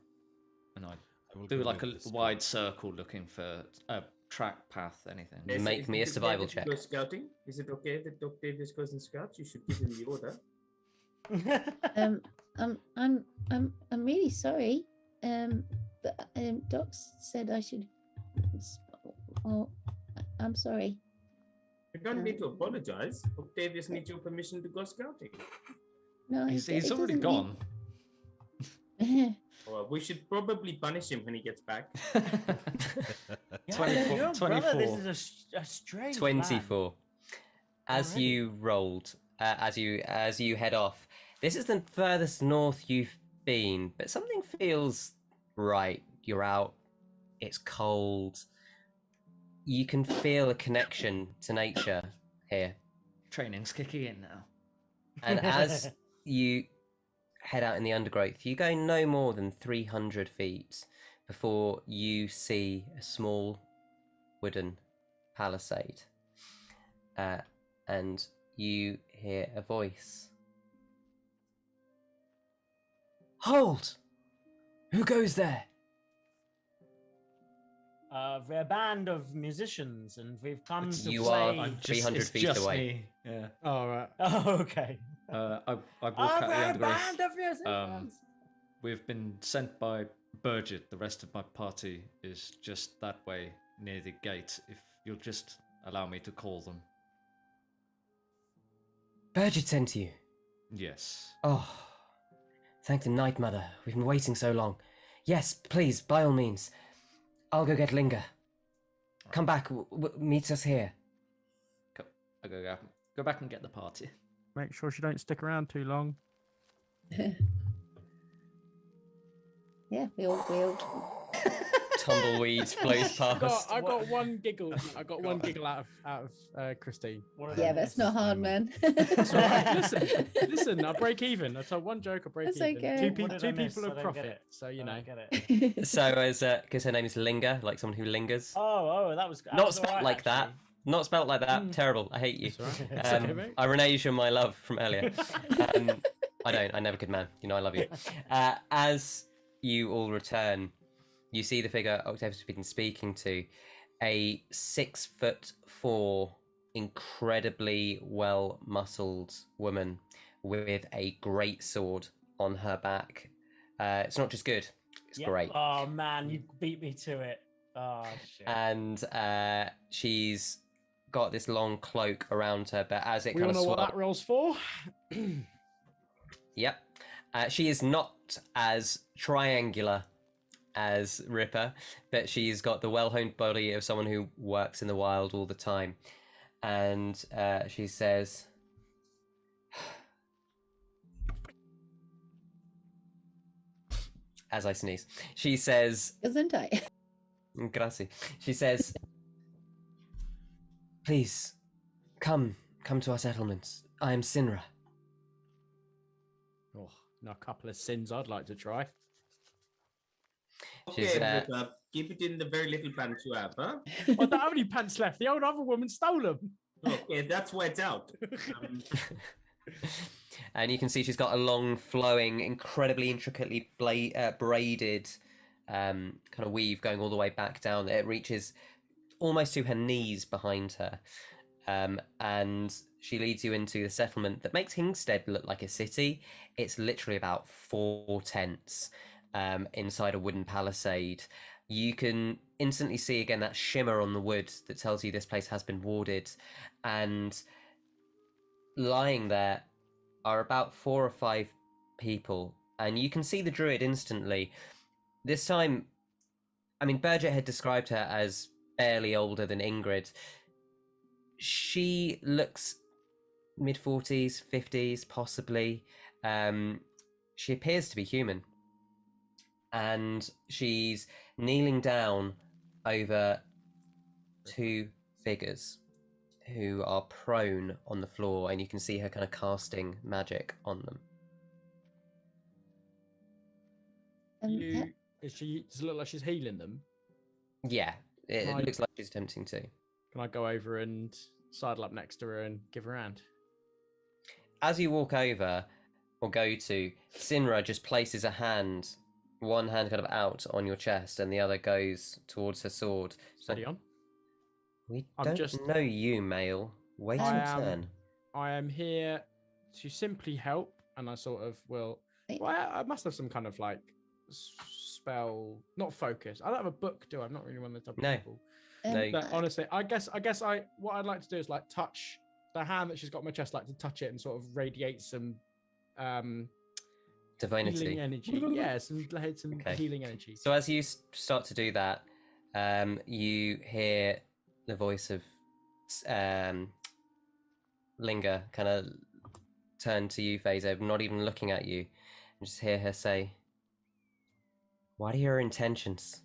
and I I will do go like a with the wide circle looking for a track path, anything. Yes, Make is me a it okay survival that you check. Go scouting? Is it okay that Octavius goes and scouts? You should give him the order. I'm really sorry. But Doc said I should. Oh, I'm sorry. You don't need to apologize. Octavius needs your permission to go scouting. No, He's it already doesn't gone. need- Well, we should probably punish him when he gets back. 24. Brother, this is a strange man. 24. As Already? you rolled, as you head off, this is the furthest north you've been, but something feels right. You're out. It's cold. You can feel a connection to nature here. Training's kicking in now. And as you head out in the undergrowth, you go no more than 300 feet before you see a small wooden palisade. And you hear a voice. Hold! Who goes there? We're a band of musicians, and we've come to You play. are 300 it's feet just away. Me. Yeah. All right. Oh, okay. I walk Oh, out the we're a undergrowth. band of musicians. We've been sent by Burgett. The rest of my party is just that way near the gate. If you'll just allow me to call them. Burgett sent you. Yes. Oh, thank the Night Mother. We've been waiting so long. Yes, please, by all means. I'll go get Linga. Come back. Meet us here. I go back and get the party. Make sure she don't stick around too long. Yeah, we all tumbleweed flows past. I got one giggle. I got one giggle out of Christine. Yeah, that's not hard, man. That's all right. Listen. I break even. I told one joke. I break That's even. okay. Two people of profit. So you know. So as because her name is Linger, like someone who lingers. Oh, that was Not was spelled alright, like that. actually. Not spelled like that. Terrible. I hate you. It's all right. It's okay, mate. I renege on my love from earlier. I don't. I never could, man. You know I love you. As you all return, you see the figure Octavius has been speaking to, a 6'4", incredibly well-muscled woman with a great sword on her back. It's not just good; it's Yep. great. Oh man, you beat me to it. Oh shit. And she's got this long cloak around her, but as it We kind all of know what that roll's for. Yep. She is not as triangular as Ripper, but she's got the well-honed body of someone who works in the wild all the time. And she says, as I sneeze, she says, Isn't I? Grazie. She says, please, come to our settlements. I am Sinra. Oh, now a couple of sins I'd like to try. She's, Okay, Ripper, keep it in the very little pants you have, huh? I don't have any pants left. The old other woman stole them. Okay, that's why it's out. And you can see she's got a long, flowing, incredibly intricately braided kind of weave going all the way back down. It reaches almost to her knees behind her. And she leads you into the settlement that makes Hingstead look like a city. It's literally about 4 tents inside a wooden palisade. You can instantly see again that shimmer on the wood that tells you this place has been warded. And lying there are about 4 or 5 people. And you can see the druid instantly. This time, I mean, Burgett had described her as barely older than Ingrid. She looks mid-40s, 50s, possibly. She appears to be human. And she's kneeling down over 2 figures who are prone on the floor, and you can see her kind of casting magic on them. Does it look like she's healing them? Yeah, it Right. looks like she's attempting to. Can I go over and sidle up next to her and give her a hand? As you walk over, or go to, Sinra just places a hand, one hand kind of out on your chest, and the other goes towards her sword. Steady on. We I'm don't just- know you, male. Wait I your am- turn. I am here to simply help, and I sort of will. Wait. Well, I must have some kind of like spell, not focus. I don't have a book, do I? I'm not really one of the type of No. people. No. But honestly, I guess what I'd like to do is like touch the hand that she's got on my chest, like to touch it and sort of radiate some healing Divinity. energy. Yeah, some Okay. healing energy. So as you start to do that, you hear the voice of Linger kind of turn to you, Faeza, not even looking at you, and just hear her say, "What are your intentions?"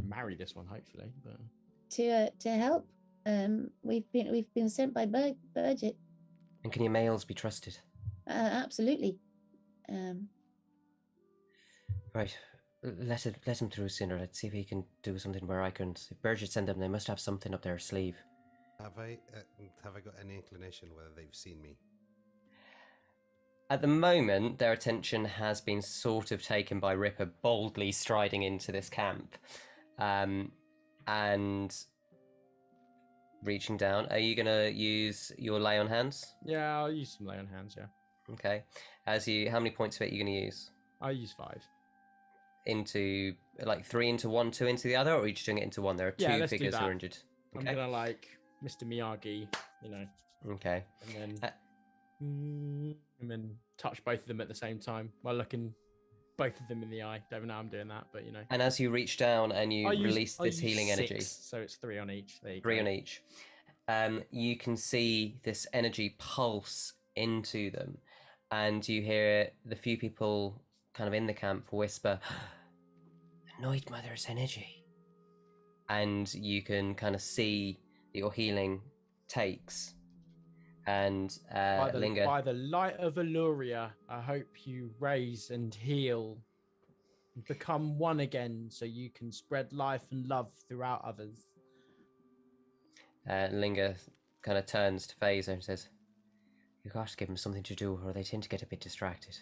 Marry this one, hopefully. But To help. We've been sent by Burgett. And can your males be trusted? Absolutely. Right. Let him through sooner. Let's see if he can do something where I can. If Burgett send them, they must have something up their sleeve. Have I got any inclination whether they've seen me? At the moment, their attention has been sort of taken by Ripper boldly striding into this camp, and reaching down. Are you gonna use your lay on hands? yeah, I'll use some lay on hands. Yeah, Okay. How many points of it are you gonna use? I'll use 5. Into like 3 into one, 2 into the other, or are you just doing it into one? There are Yeah, 2 let's do figures who that. are injured. I'm Okay. gonna like Mr. Miyagi, Okay. and then touch both of them at the same time while looking both of them in the eye. Don't even know how I'm doing that, but And as you reach down and you I use- release I this use healing energy, 6, so it's 3 on each. There you 3 go. on each, you can see this energy pulse into them, and you hear the few people kind of in the camp whisper, Night Mother's energy. And you can kind of see that your healing takes. And Linga, By the light of Illuria, I hope you raise and heal and become one again so you can spread life and love throughout others. Linga kind of turns to Faeza and says, "You got to give him something to do, or they tend to get a bit distracted.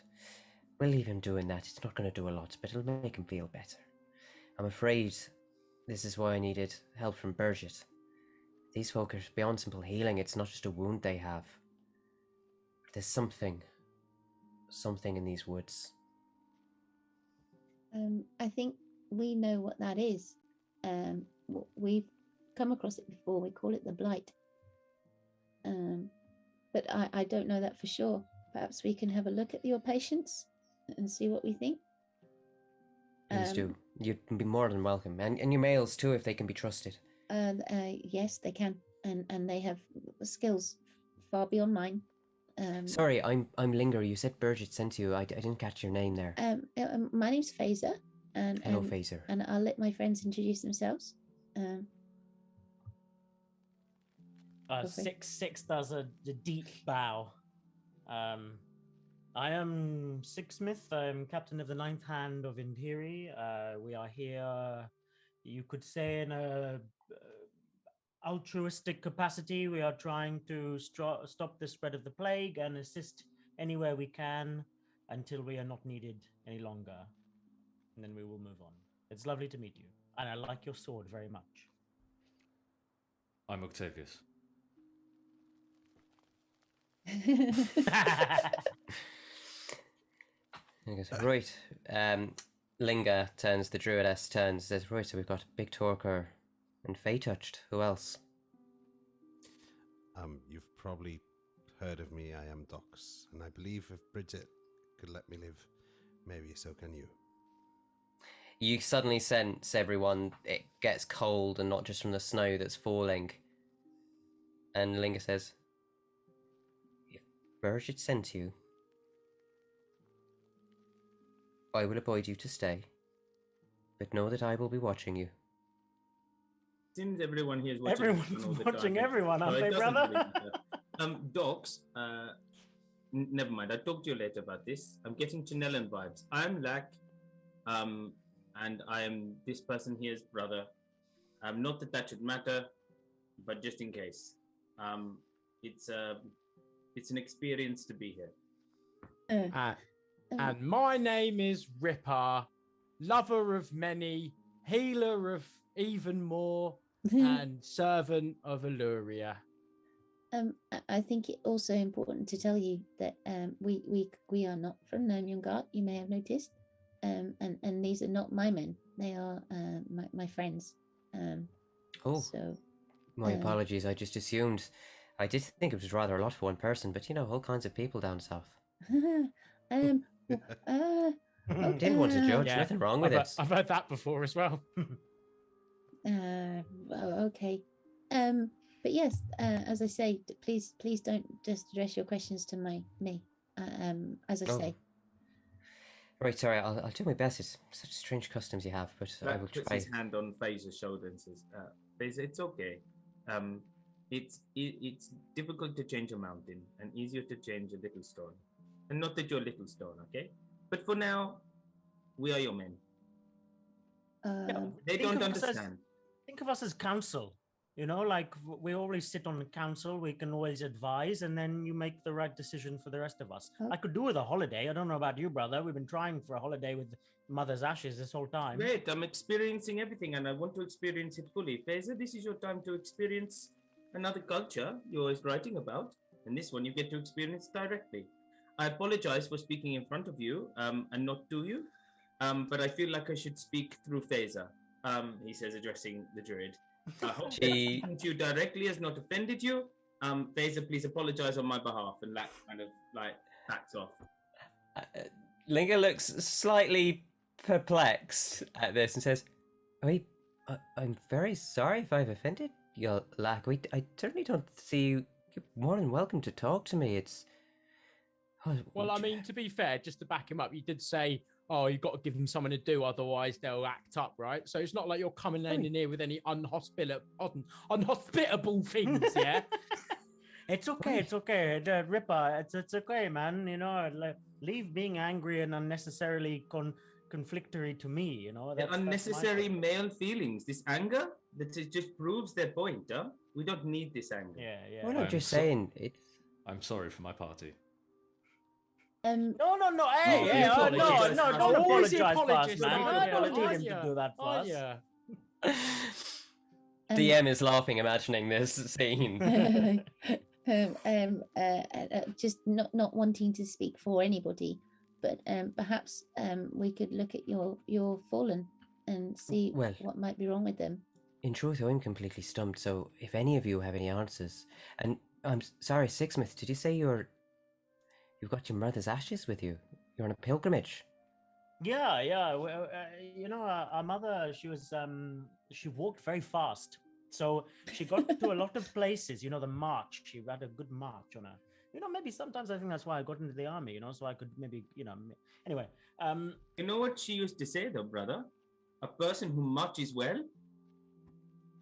We'll leave him doing that. It's not going to do a lot, but it'll make him feel better. I'm afraid this is why I needed help from Burgett. These folk are beyond simple healing. It's not just a wound they have. There's something in these woods." I think we know what that is. We've come across it before. We call it the blight. But I don't know that for sure. Perhaps we can have a look at your patients and see what we think. Please do. You'd be more than welcome. And your males too, if they can be trusted. Yes, they can. And they have skills far beyond mine. Sorry, I'm Linger. You said Burgett sent you. I didn't catch your name there. My name's Faeza. Hello, Faeza. And I'll let my friends introduce themselves. Six does a deep bow. I am Sixsmith. I'm captain of the 9th Hand of Imperi. We are here, you could say, in a altruistic capacity. We are trying to stop the spread of the plague and assist anywhere we can until we are not needed any longer. And then we will move on. It's lovely to meet you. And I like your sword very much. I'm Octavius. I guess, right. Linga turns, the druidess turns, says, right, so we've got Big Torker and Fey Touched. Who else? You've probably heard of me. I am Dox, and I believe if Bridget could let me live, maybe so can you. You suddenly sense everyone, it gets cold, and not just from the snow that's falling. And Linga says, if Burgett sent you, I will appoint you to stay, but know that I will be watching you. Seems everyone here is watching. Everyone's watching everyone, aren't they, brother? Docs, never mind. I'll talk to you later about this. I'm getting Channelan vibes. I'm Lack, and I am this person here's brother. Not that should matter, but just in case. It's an experience to be here. And my name is Ripper, lover of many, healer of even more, and servant of Illuria. I think it's also important to tell you that we are not from Nomyungart. You may have noticed, and these are not my men. They are my friends. So my apologies. I just assumed. I did think it was rather a lot for one person, but all kinds of people down south. Didn't want to judge. Nothing wrong with it. I've heard that before as well. Okay. But yes, as I say, please don't just address your questions to me. As I say. Right, sorry. I'll do my best. It's such strange customs you have, but I will try. Puts his hand on Faeza's shoulder and says, "Faeza, it's okay. It's difficult to change a mountain and easier to change a little stone. And not that you're a little stone, okay? But for now, we are your men." They don't understand. Think of us as council. Like we always sit on the council. We can always advise, and then you make the right decision for the rest of us. I could do with a holiday. I don't know about you, brother. We've been trying for a holiday with Mother's Ashes this whole time. Great. I'm experiencing everything, and I want to experience it fully. Faeza, this is your time to experience another culture you're always writing about, and this one you get to experience directly. I apologize for speaking in front of you and not to you, but I feel like I should speak through Faeza, he says, addressing the druid. I hope speaking to you directly has not offended you. Faeza, please apologize on my behalf, and Lack kind of backs off. Linga looks slightly perplexed at this and says, I'm very sorry if I've offended you, Lack. I certainly don't see you. You're more than welcome to talk to me. It's... Well, I mean, to be fair, just to back him up, you did say, oh, you've got to give them something to do, otherwise they'll act up, right? So it's not like you're coming in here with any unhospitable things, yeah? It's okay. It's okay. Ripper, it's okay, man. You know, leave being angry and unnecessarily conflictory to me. You know, The that's unnecessary my male feelings. This anger, that it just proves their point. Huh? We don't need this anger. yeah, yeah. Well, I'm I'm just so- saying it's. I'm sorry for my party. No. Hey, Oh, hey, you no, apologize. don't Always the apologize apologist, first, man. aren't Don't you? need him to do that Aren't first. you? DM is laughing, imagining this scene. Just not wanting to speak for anybody, but perhaps we could look at your fallen and see Well- what might be wrong with them. In truth, I'm completely stumped. So, if any of you have any answers, and I'm sorry, Sixsmith, did you say you've got your mother's ashes with you? You're on a pilgrimage. Yeah. Well, you know, our mother, she walked very fast. So she got to a lot of places, you know, the march. She had a good march on her. You know, maybe sometimes I think that's why I got into the army, you know, so I could maybe, you know, anyway. You know what she used to say, though, brother? A person who marches well.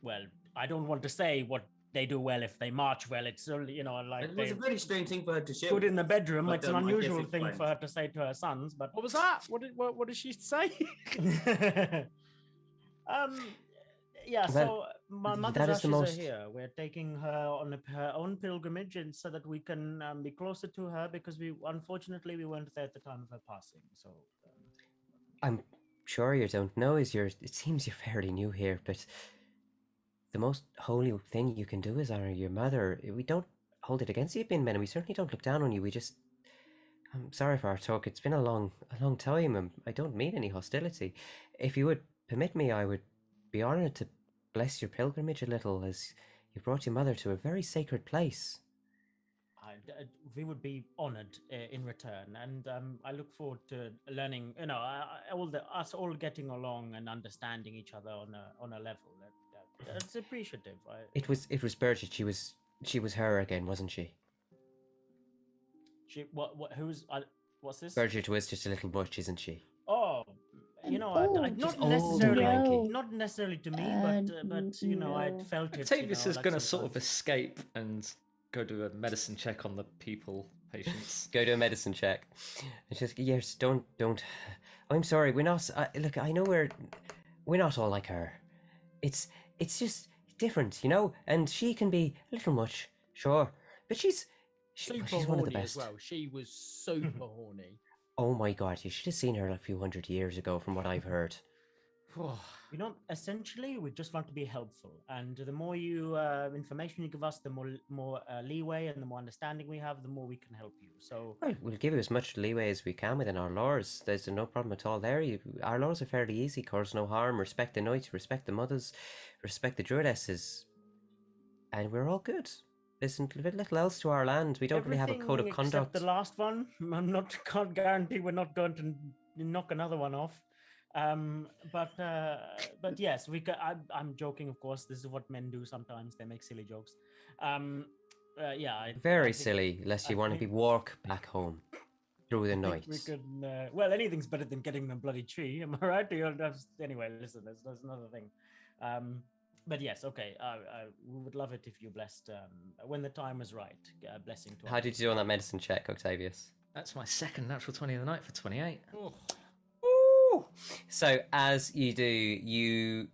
Well, I don't want to say what they do well if they march well. It's only, you know, like It was a they're very strange thing for her to share. good in the bedroom. But, It's an I guess unusual it's thing fine. for her to say to her sons, but What was that? What did she say? Yeah, Well, so my that mother's is the ashes most- are here. We're taking her on her own pilgrimage, and so that we can be closer to her, because unfortunately we weren't there at the time of her passing. So I'm sure you don't know it seems you're fairly new here, but the most holy thing you can do is honor your mother. We don't hold it against you being men, and we certainly don't look down on you. I'm sorry for our talk. It's been a long time, and I don't mean any hostility. If you would permit me, I would be honored to bless your pilgrimage a little, as you brought your mother to a very sacred place. we would be honored in return, and I look forward to learning. You know, us all getting along and understanding each other on a level. It's appreciative. It was Bridget. She was her again, wasn't she? What's this? Bridget was just a little butch, isn't she? Oh, you know, Oh, just not old necessarily, and cranky. not necessarily to me, but you know, I no. felt it. Octavius you know, is like going to sort of sometimes. escape and go do a medicine check on the patients. Go do a medicine check. It's just yes, don't. I'm sorry, we're not. Look, I know we're not all like her. It's just different, you know. And she can be a little much, sure, but she's Super one of the horny best. as well. She was super horny. Oh my god, you should have seen her a few hundred years ago, from what I've heard. You know, essentially, we just want to be helpful, and the more information you give us, the more leeway and the more understanding we have, the more we can help you. So, Well, we'll give you as much leeway as we can within our laws. There's no problem at all there. Our laws are fairly easy. Cause no harm. Respect the knights. Respect the mothers. Respect the druidesses. And we're all good. There's little else to our land. We don't really have a code of everything conduct. except the last one. Can't guarantee we're not going to knock another one off. But yes, I'm joking, of course. This is what men do sometimes. They make silly jokes. Yeah, I Very think- silly, lest you I want to be think- walk back home through the I night. think we can. Well, anything's better than getting the bloody tree. Am I right? Anyway, listen, that's another thing. But yes, okay. We would love it if you blessed when the time is right. Blessing to. How did you do on that medicine check, Octavius? That's my second natural 20 of the night for 28. Ooh. So as you do, you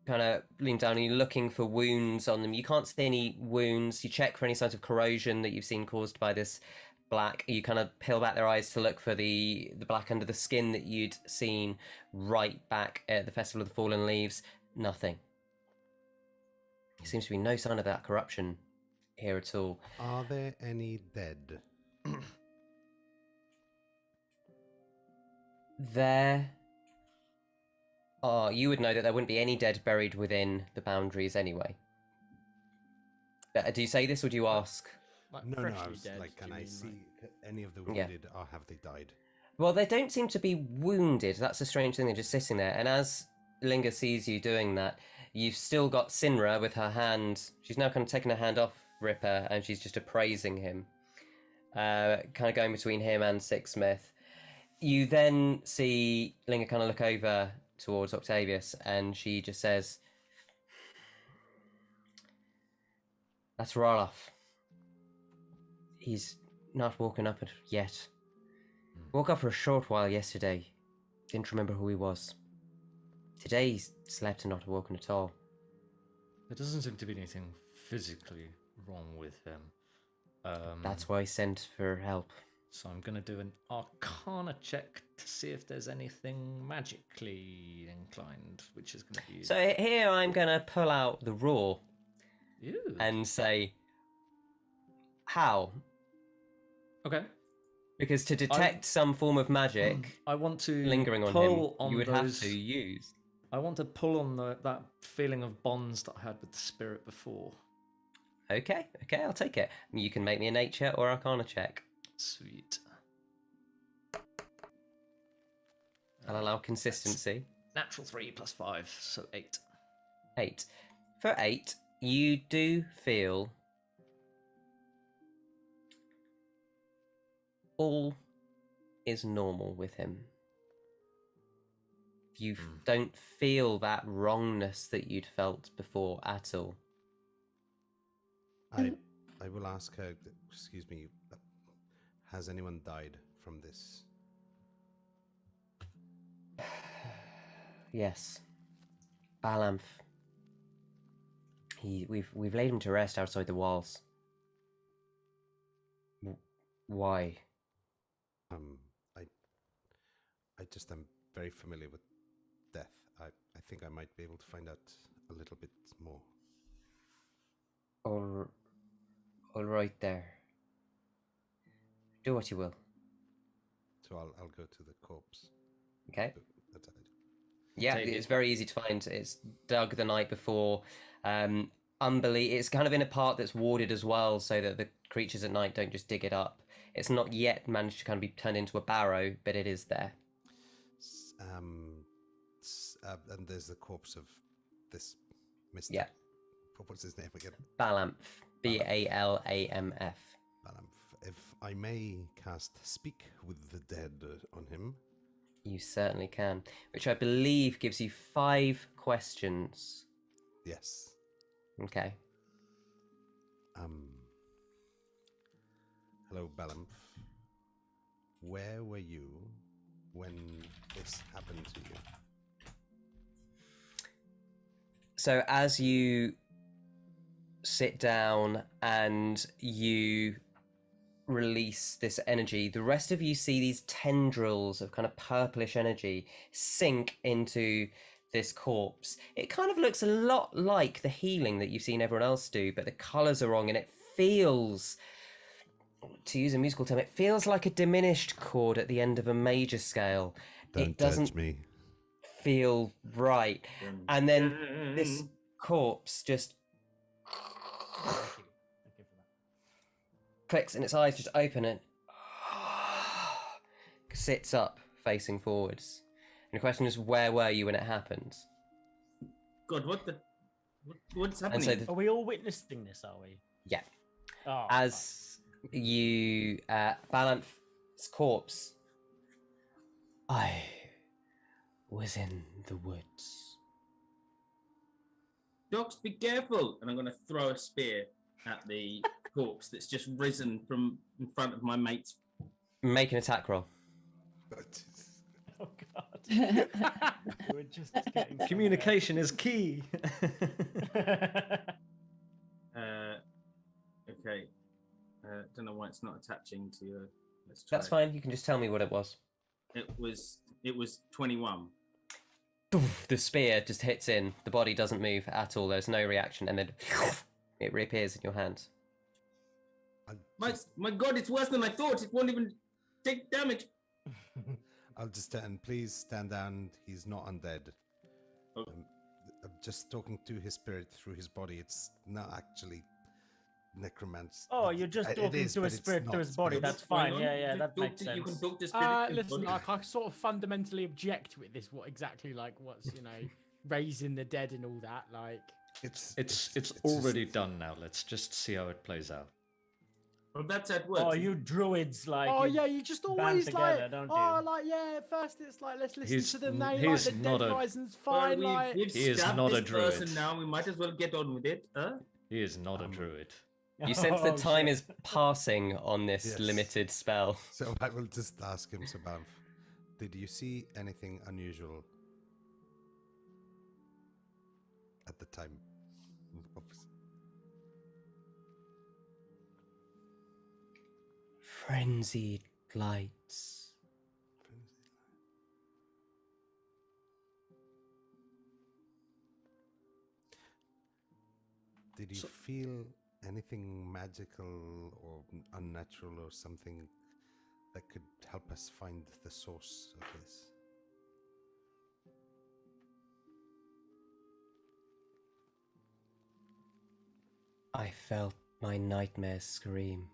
kind of lean down and you're looking for wounds on them. You can't see any wounds. You check for any signs of corrosion that you've seen caused by this black. You kind of peel back their eyes to look for the black under the skin that you'd seen right back at the Festival of the Fallen Leaves. Nothing. There seems to be no sign of that corruption here at all. Are there any dead? There are. You would know that there wouldn't be any dead buried within the boundaries anyway. Do you say this or do you ask? Like No, I freshly was dead, like, do you can I mean, see any of the Yeah. wounded, or have they died? Well, they don't seem to be wounded. That's a strange thing. They're just sitting there. And as Linga sees you doing that, you've still got Sinra with her hand. She's now kind of taken her hand off Ripper and she's just appraising him. Kind of going between him and Sixsmith. You then see Linga kind of look over towards Octavius, and she just says, "That's Roloff. He's not woken up yet. Woke up for a short while yesterday. Didn't remember who he was. Today he's slept and not woken at all." There doesn't seem to be anything physically wrong with him. That's why I sent for help. So I'm going to do an Arcana check to see if there's anything magically inclined, which is going to be... So here I'm going to pull out the raw Ew. and say, how? Okay. Because to detect some form of magic I want to lingering on him, pull on you would those... have to use. I want to pull on that feeling of bonds that I had with the spirit before. Okay, I'll take it. You can make me a nature or arcana check. Sweet. I'll allow consistency. Natural 3 plus 5, so 8. 8. For 8, you do feel all is normal with him. You don't feel that wrongness that you'd felt before at all. I will ask her, excuse me, has anyone died from this? Yes. Balamf. We've laid him to rest outside the walls. Why? I just am very familiar with death. I think I might be able to find out a little bit more. All right there. Do what you will. So I'll go to the corpse. Okay. That's what I do. Yeah, it's very easy to find. It's dug the night before. It's kind of in a part that's warded as well, so that the creatures at night don't just dig it up. It's not yet managed to kind of be turned into a barrow, but it is there. And there's the corpse of this Mr. Yeah. What's his name again? Balamf. Balamf. Balamf. If I may cast Speak with the Dead on him. You certainly can. Which I believe gives you 5 questions. Yes. Okay. Hello, Balamf. Where were you when this happened to you? So as you sit down and you release this energy, the rest of you see these tendrils of kind of purplish energy sink into this corpse. It kind of looks a lot like the healing that you've seen everyone else do, but the colours are wrong and it feels, to use a musical term, it feels like a diminished chord at the end of a major scale. Don't it doesn't judge me. feel right. And then this corpse just clicks and its eyes just open and sits up facing forwards. And the question is, where were you when it happened? God, what's happening? Are we all witnessing this, are we? Yeah. Oh, As you Balanth's corpse, I was in the woods. Docs, be careful! And I'm going to throw a spear at the corpse that's just risen from in front of my mate's. Make an attack roll. Oh God. We're just getting Communication is key. Okay. Don't know why it's not attaching to your. Let's try. That's fine. You can just tell me what it was. It was 21. The spear just hits in. The body doesn't move at all. There's no reaction, and then it reappears in your hands. My God, it's worse than I thought. It won't even take damage. I'll just please stand down. He's not undead. Okay. I'm just talking to his spirit through his body. It's not actually necromancy. Oh, you're just talking to a spirit through his body. That's fine. Yeah, that makes sense. You can talk to spirit. Listen, I sort of fundamentally object with this. What's raising the dead and all that? Like, it's already done now. Let's just see how it plays out. Oh, that's at work. Oh, you druids like. Oh you yeah, you just band always together, like, don't oh, you? like yeah. At first, it's like let's listen He's- to them. Now, like he's the Dead not a- Rising's Well, fine. Like, we've He is stabbed not a this person druid. now. We might as well get on with it. Huh? He is not a druid. You sense that Oh, time shit. is passing on this Yes. limited spell. So I will just ask him, Sabanf, did you see anything unusual at the time? Frenzied lights. Did you feel anything magical or unnatural or something that could help us find the source of this? I felt my nightmares scream.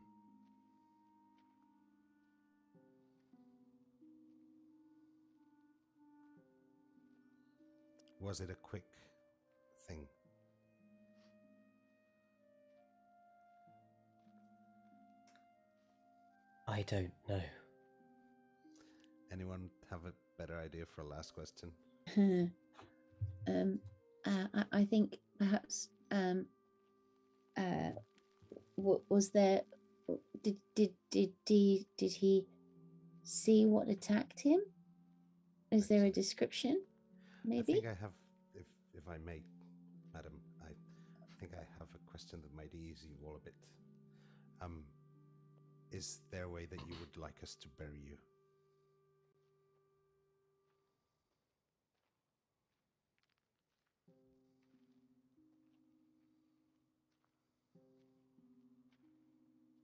Was it a quick thing? I don't know. Anyone have a better idea for a last question? I think perhaps was there did he see what attacked him? Is there a description? Maybe. I think I have, if I may, madam, I think I have a question that might ease you all a bit. Is there a way that you would like us to bury you?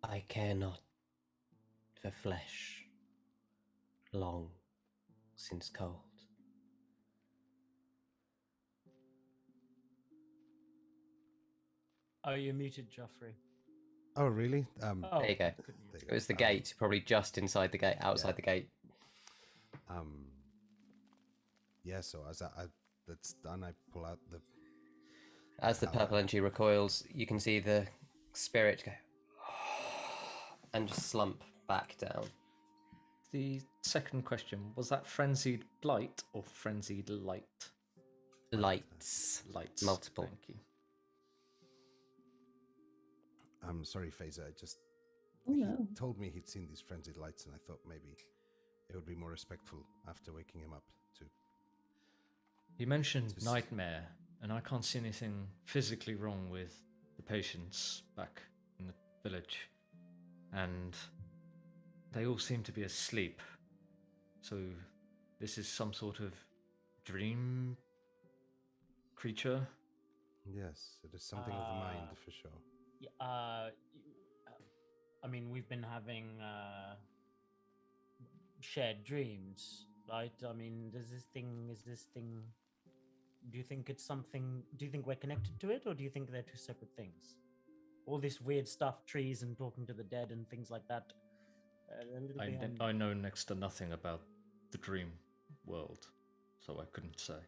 I care not for flesh, long since cold. Oh, you're muted, Joffrey. Oh, really? Oh, There you go. there you It was the go. gate, probably just inside the gate, outside Yeah. the gate. Yeah, so as that's done, I pull out the... As the purple energy recoils, you can see the spirit go and just slump back down. The second question, was that frenzied blight or frenzied light? Lights. Lights. Multiple. Thank you. I'm sorry, Faeza, Oh he no. told me he'd seen these frenzied lights, and I thought maybe it would be more respectful after waking him up to... He mentioned Just- nightmare, and I can't see anything physically wrong with the patients back in the village. And they all seem to be asleep. So this is some sort of dream creature? Yes, it is something of the mind, for sure. I mean, we've been having shared dreams, right? I mean, is this thing? Do you think it's something? Do you think we're connected to it, or do you think they're two separate things? All this weird stuff, trees and talking to the dead and things like that. A little bit I know next to nothing about the dream world, so I couldn't say.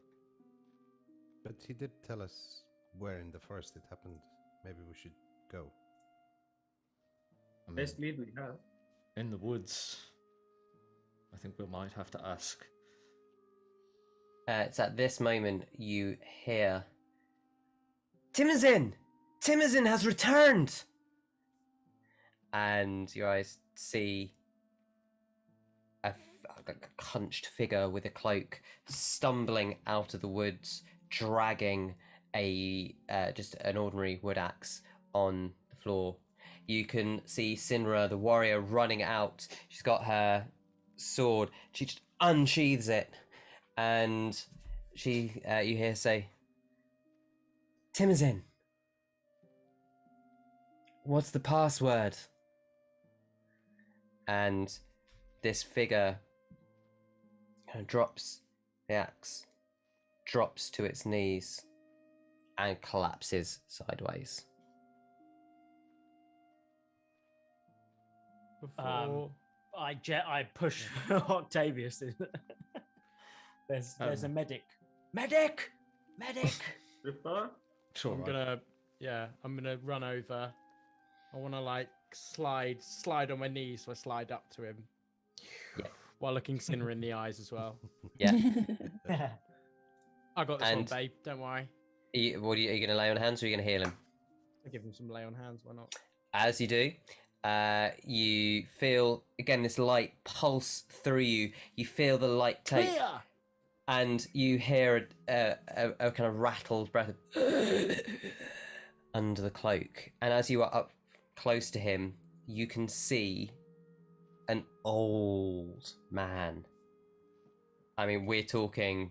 But he did tell us where in the forest it happened. Maybe we should go. I mean, Best lead we have. in the woods, I think we might have to ask. It's at this moment you hear Timazin! Timazin has returned! And your eyes see a hunched figure with a cloak stumbling out of the woods, dragging a just an ordinary wood axe on the floor. You can see Sinra, the warrior, running out. She's got her sword. She just unsheathes it, and she you hear say, "Timazin, what's the password?" And this figure kind of drops the axe, drops to its knees, and collapses sideways. before I push Octavius. There's a medic. Medic! Ripper? Sure, I'm gonna run over. I want to like slide on my knees, so I slide up to him. Yeah. While looking Sinner in the eyes as well. Yeah. I got this one, And- babe. Don't worry. Are you going to lay on hands or are you going to heal him? I give him some lay on hands. Why not? As you do, you feel again this light pulse through you. You feel the light take, Clear! and you hear a kind of rattled breath of under the cloak. And as you are up close to him, you can see an old man. I mean, we're talking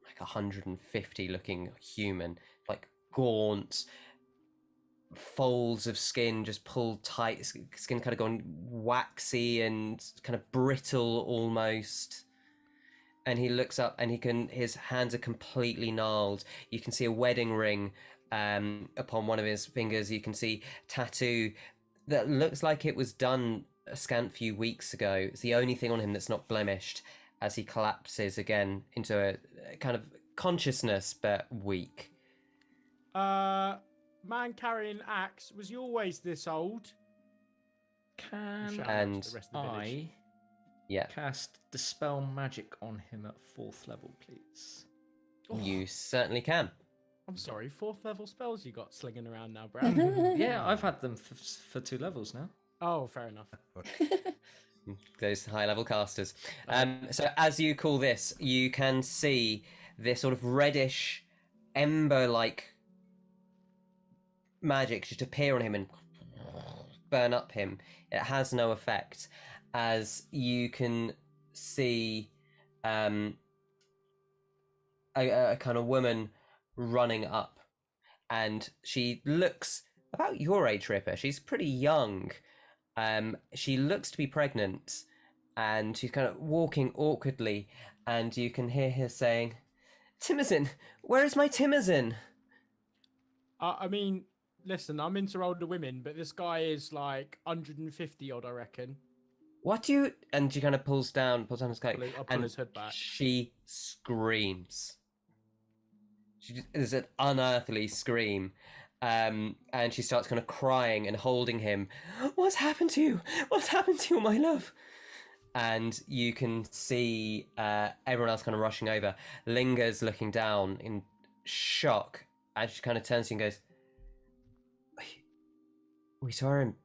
like 150 looking human, like gaunt, folds of skin just pulled tight, skin kind of gone waxy and kind of brittle almost. And he looks up and his hands are completely gnarled. You can see a wedding ring upon one of his fingers. You can see tattoo that looks like it was done a scant few weeks ago. It's the only thing on him that's not blemished, as he collapses again into a kind of consciousness but weak. Man carrying an axe, was you always this old? Can Shout out to And the rest of the village. I Yeah, cast Dispel Magic on him at 4th level, please? you certainly can. I'm sorry, 4th level spells you got slinging around now, Brad. Yeah, I've had them for 2 levels now. Oh, fair enough. Those high level casters. So as you call this, you can see this sort of reddish ember like magic just appear on him and burn up him. It has no effect, as you can see a kind of woman running up, and she looks about your age, Ripper. She's pretty young. She looks to be pregnant, and she's kind of walking awkwardly, and you can hear her saying, "Timizin, where is my Timizin?" I mean, listen, I'm into older women, but this guy is like 150 odd, I reckon. What do you... And she kind of pulls down his coat, I'll pull and his hood back. she screams. There's an unearthly scream. And she starts kind of crying and holding him. "What's happened to you? What's happened to you, my love?" And you can see everyone else kind of rushing over. Lingers looking down in shock, and she kind of turns to you and goes, "We saw him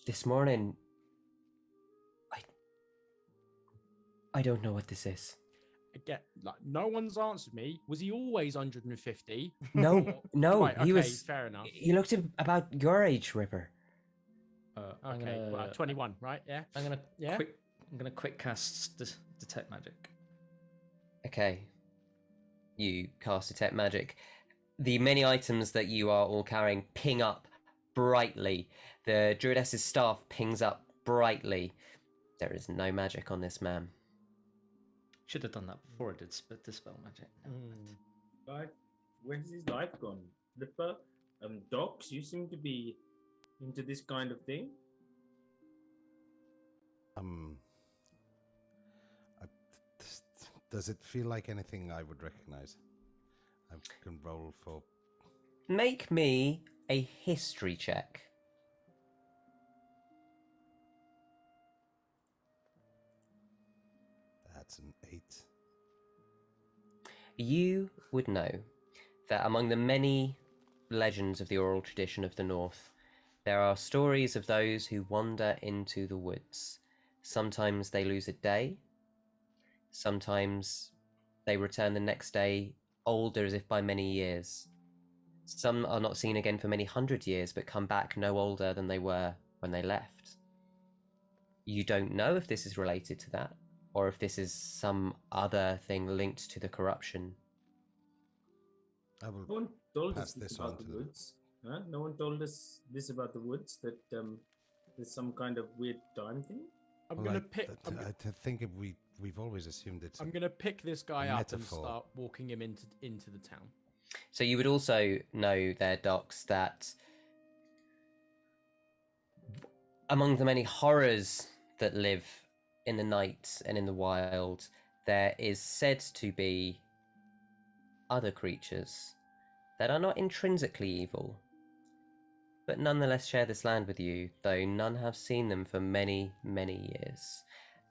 this morning. I don't know what this is." Again, like, no one's answered me. Was he always 150? No, no, Right, he okay, was. fair enough. He looked about your age, Ripper. I'm Okay, gonna, well, 21, right? Yeah. I'm gonna Yeah? quick cast Detect Magic. Okay. You cast Detect Magic. The many items that you are all carrying ping up brightly. The Druidess's staff pings up brightly. There is no magic on this man. Should have done that before I did Dispel Magic. Life, where's his life gone? Ripper, Docs, you seem to be into this kind of thing. Does it feel like anything I would recognize? I can roll for. Make me a history check. That's an 8. You would know that among the many legends of the oral tradition of the North, there are stories of those who wander into the woods. Sometimes they lose a day. Sometimes they return the next day older as if by many years. Some are not seen again for many 100 years, but come back no older than they were when they left. You don't know if this is related to that, or if this is some other thing linked to the corruption. I will No one told pass us this about on the to them. woods. Huh? No one told us this about the woods, that there's some kind of weird time thing. I'm Well, gonna pick. I think we've always assumed it's. I'm gonna pick this guy up metaphor. and start walking him into the town. So you would also know there, Docs, that among the many horrors that live in the night and in the wild, there is said to be other creatures that are not intrinsically evil, but nonetheless share this land with you, though none have seen them for many, many years.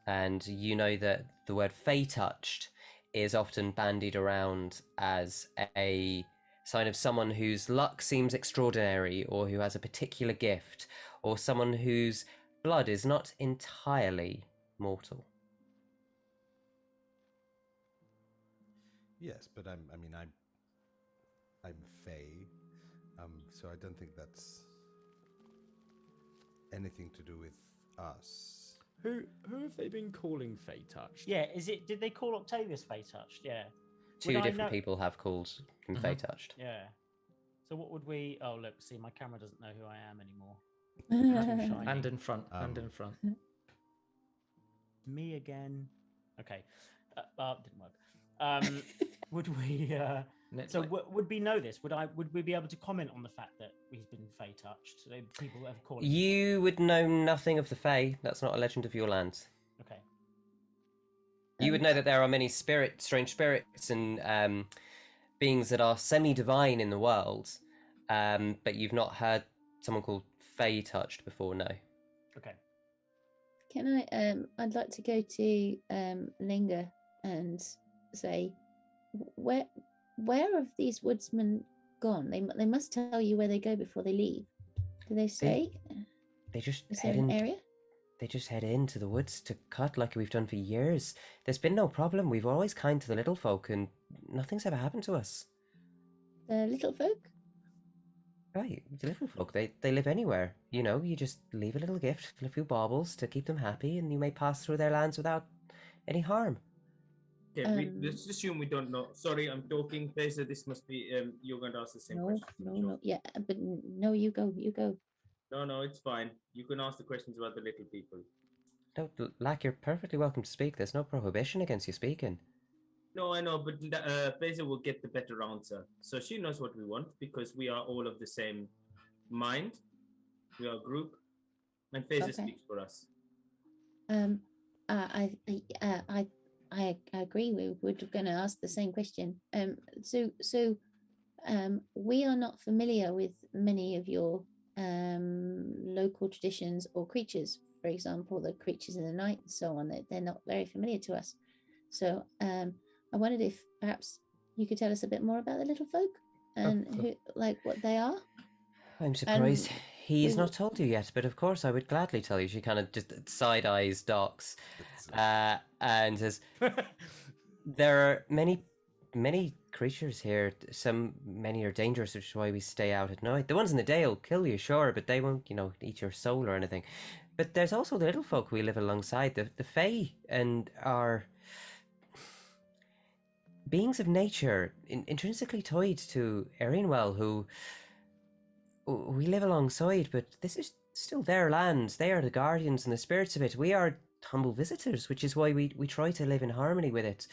And you know that the word Fey touched is often bandied around as a sign of someone whose luck seems extraordinary, or who has a particular gift, or someone whose blood is not entirely mortal. Yes, but I'm Fey, so I don't think that's anything to do with us. Who have they been calling Fey touched? Yeah, did they call Octavius Fey touched? Yeah. Two Would I different know- people have called him Fey touched. Yeah. So what would we? Oh, look, see, my camera doesn't know who I am anymore. Too shiny. Hand in front. Hand in front. Me again. Okay. Didn't work. Would we? So would we know this? Would we be able to comment on the fact that he's been Fey touched? So people have called. You would know nothing of the Fey. That's not a legend of your land. Okay. You would know that there are many strange spirits and beings that are semi-divine in the world, but you've not heard someone called Fey touched before, no. Okay. Can I? I'd like to go to Linger and say, where have these woodsmen gone? They must tell you where they go before they leave. Do they say? They just Is head there an in. area? They just head into the woods to cut like we've done for years. There's been no problem. We've always kind to the little folk, and nothing's ever happened to us. The little folk? Right, the little folk, they live anywhere. You know, you just leave a little gift, a few baubles to keep them happy, and you may pass through their lands without any harm. Okay, let's assume we don't know. Sorry, I'm talking. Faeza, this must be, you're going to ask the same question. No. Yeah, but no, you go. No, it's fine. You can ask the questions about the little people. No, Lack, you're perfectly welcome to speak. There's no prohibition against you speaking. No, I know, but Faeza will get the better answer. So she knows what we want because we are all of the same mind. We are a group, and Faeza speaks for us. I agree. We were going to ask the same question. We are not familiar with many of your local traditions or creatures. For example, the creatures in the night and so on. They're not very familiar to us. So I wondered if perhaps you could tell us a bit more about the little folk and what they are. I'm surprised he's not told you yet, but of course I would gladly tell you. She kind of just side eyes Docs and says, there are many creatures here. Many are dangerous, which is why we stay out at night. The ones in the day will kill you, sure, but they won't, eat your soul or anything. But there's also the little folk we live alongside, the Fae, and are beings of nature, intrinsically tied to Erionwel, who we live alongside, but this is still their land. They are the guardians and the spirits of it. We are humble visitors, which is why we try to live in harmony with it.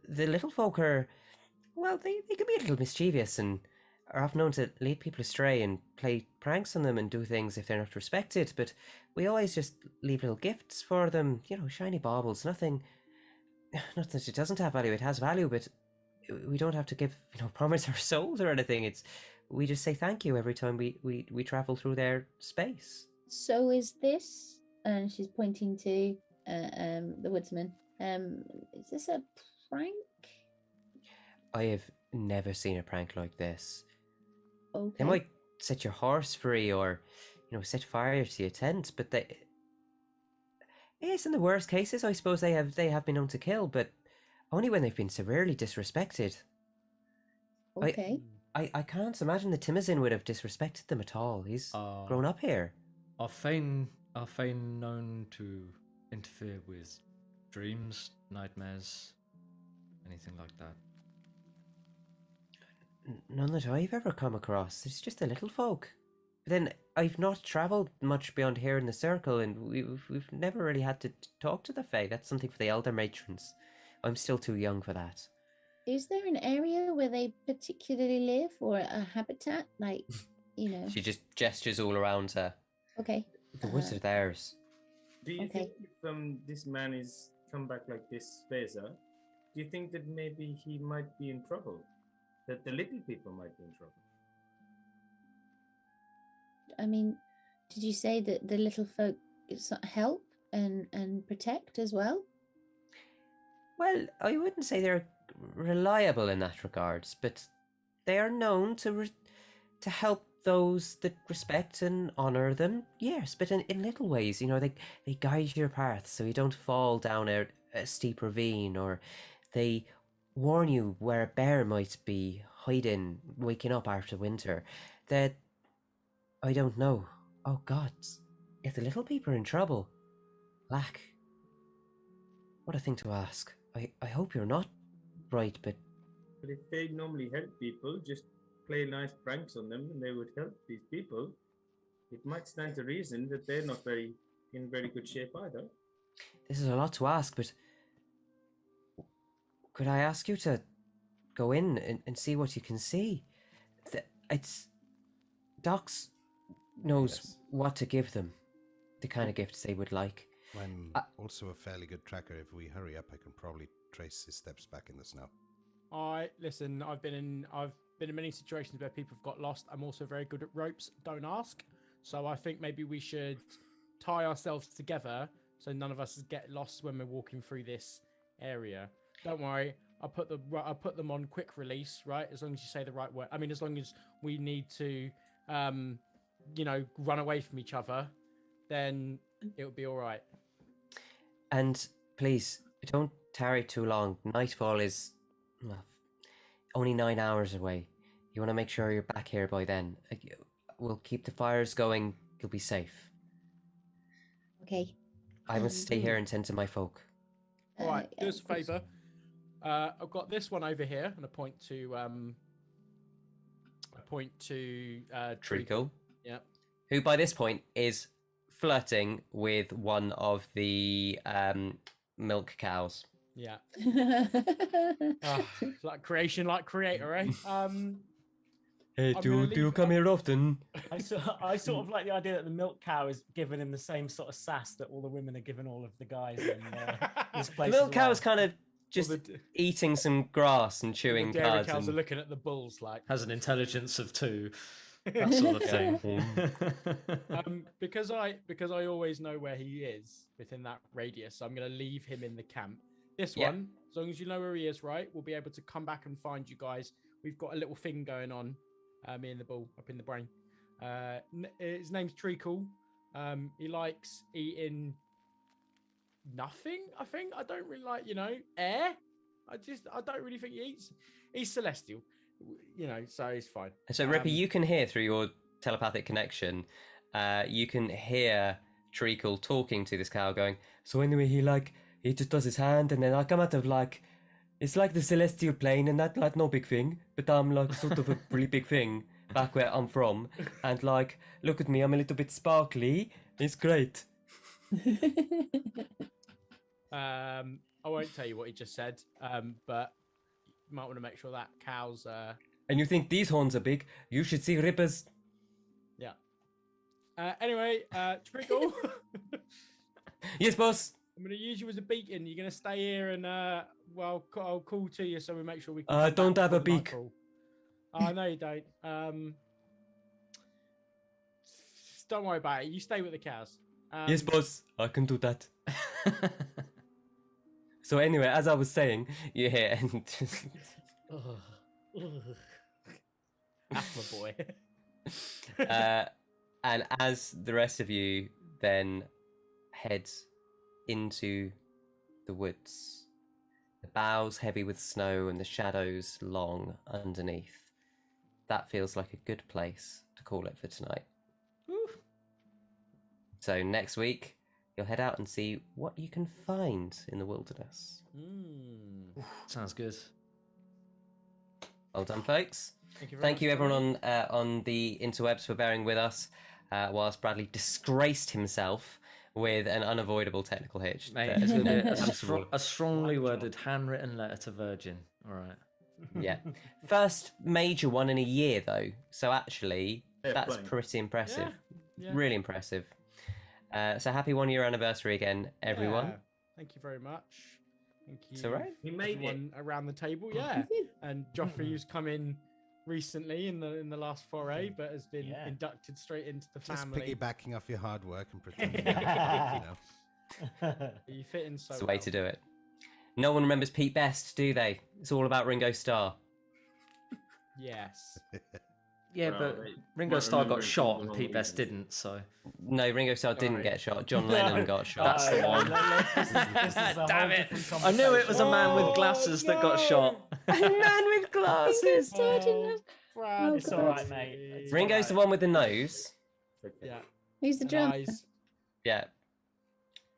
The little folk are, well, they can be a little mischievous and are often known to lead people astray and play pranks on them and do things if they're not respected, but we always just leave little gifts for them, shiny baubles, nothing. Not that it doesn't have value, it has value, but we don't have to give, promise our souls or anything. We just say thank you every time we travel through their space. So is this, and she's pointing to the woodsman, is this a prank? I have never seen a prank like this. Okay. They might set your horse free or, set fire to your tent, but yes, in the worst cases, I suppose they have been known to kill, but only when they've been severely disrespected. Okay. I can't imagine the Timazin would have disrespected them at all. He's grown up here. Are Fane known to interfere with dreams, nightmares, anything like that? None that I've ever come across. It's just the little folk. But then I've not travelled much beyond here in the circle, and we've never really had to talk to the Fae. That's something for the elder matrons. I'm still too young for that. Is there an area where they particularly live, or a habitat, She just gestures all around her. Okay. The woods are theirs. Do you think if this man is come back like this, Faeza, do you think that maybe he might be in trouble? That the little people might be in trouble? I mean, did you say that the little folk help and protect as well? Well, I wouldn't say they're reliable in that regards, but they are known to help those that respect and honor them. Yes, but in little ways, they guide your path so you don't fall down a steep ravine, or they warn you where a bear might be hiding, waking up after winter. That I don't know. Oh God, if the little people are in trouble, Lack, what a thing to ask. I hope you're not right, but if they normally help people, just play nice pranks on them and they would help these people, it might stand to reason that they're not in very good shape either. this is a lot to ask, but could I ask you to go in and see what you can see? It's Docs knows Yes. what to give them, the kind of gifts they would like. I'm also a fairly good tracker. If we hurry up, I can probably trace his steps back in the snow. Listen, I've been in many situations where people have got lost. I'm also very good at ropes. Don't ask. So I think maybe we should tie ourselves together so none of us get lost when we're walking through this area. Don't worry. I'll put them on quick release, right? As long as you say the right word. I mean, as long as we need to, run away from each other, then it'll be all right. And please, don't tarry too long. Nightfall is only 9 hours away. You want to make sure you're back here by then. We'll keep the fires going. You'll be safe. Okay. I must stay here and tend to my folk. All right, do us a of course. favour. I've got this one over here, and I point to Treacle. Yeah. Who by this point is flirting with one of the milk cows. Yeah. It's like creation, like creator, eh? Hey, I'm do gonna you leave- come here often? I sort of like the idea that the milk cow is giving him the same sort of sass that all the women are giving all of the guys in this The place. milk as cow well. is kind of just eating some grass and chewing the dairy cards. cows are And... looking at the bulls like. Has an intelligence of 2, that sort of thing. Because I always know where he is within that radius, so I'm going to leave him in the camp. This Yeah. one, as long as you know where he is, right, we'll be able to come back and find you guys. We've got a little thing going on, me and the bull up in the brain. His name's Treacle. He likes eating nothing. I think I don't really like air. I don't really think he eats. He's celestial, so he's fine. So, Rippy, you can hear through your telepathic connection. You can hear Treacle talking to this cow, going. So anyway, he just does his hand, and then I come out of it's like the celestial plane, and that like no big thing, but I'm like sort of a really big thing back where I'm from, and look at me, I'm a little bit sparkly. It's great. I won't tell you what he just said, but you might want to make sure that cow's. And you think these horns are big? You should see Ripper's. Yeah. Anyway, Treacle. Yes, boss. I'm going to use you as a beacon. You're going to stay here and, I'll call to you so we make sure we can. I come don't back have a before beak. nightfall. Oh, no, you don't. Don't worry about it. You stay with the cows. Yes, boss. I can do that. So anyway, as I was saying, you hear and That's my boy. and as the rest of you then head into the woods, the boughs heavy with snow and the shadows long underneath, that feels like a good place to call it for tonight. So next week, you'll head out and see what you can find in the wilderness. Sounds good. Well done, folks. Thank Thank you, very much, everyone on the interwebs for bearing with us whilst Bradley disgraced himself with an unavoidable technical hitch. Mate, that it's has going to been be inevitable. a strongly worded handwritten letter to Virgin. All right. Yeah. First major one in a year, though. So actually, Fair that's play. pretty impressive. Yeah. Really impressive. So happy 1 year anniversary again, everyone. Yeah. Thank you very much. Thank you. It's all right. We made it. Everyone around the table, yeah. And Joffrey's come in recently in the last foray, but has been Yeah. inducted straight into the Just family. piggybacking off your hard work and pretending you know. You fit in so It's the way well. to do it. No one remembers Pete Best, do they? It's all about Ringo Starr. Yes. Yeah, Well, but they Ringo might Starr remember got it for shot the and wrong Pete Best reasons. didn't, so... No, Ringo Starr didn't Sorry. get shot. John Lennon got shot. That's the one. This is a Damn whole it. different I knew it was a man Oh, with glasses that got shot. A man with glasses. Oh, Oh, it's all God. right, mate. It's all Ringo's the right. one with the nose. Yeah. Who's the And drummer? eyes. Yeah.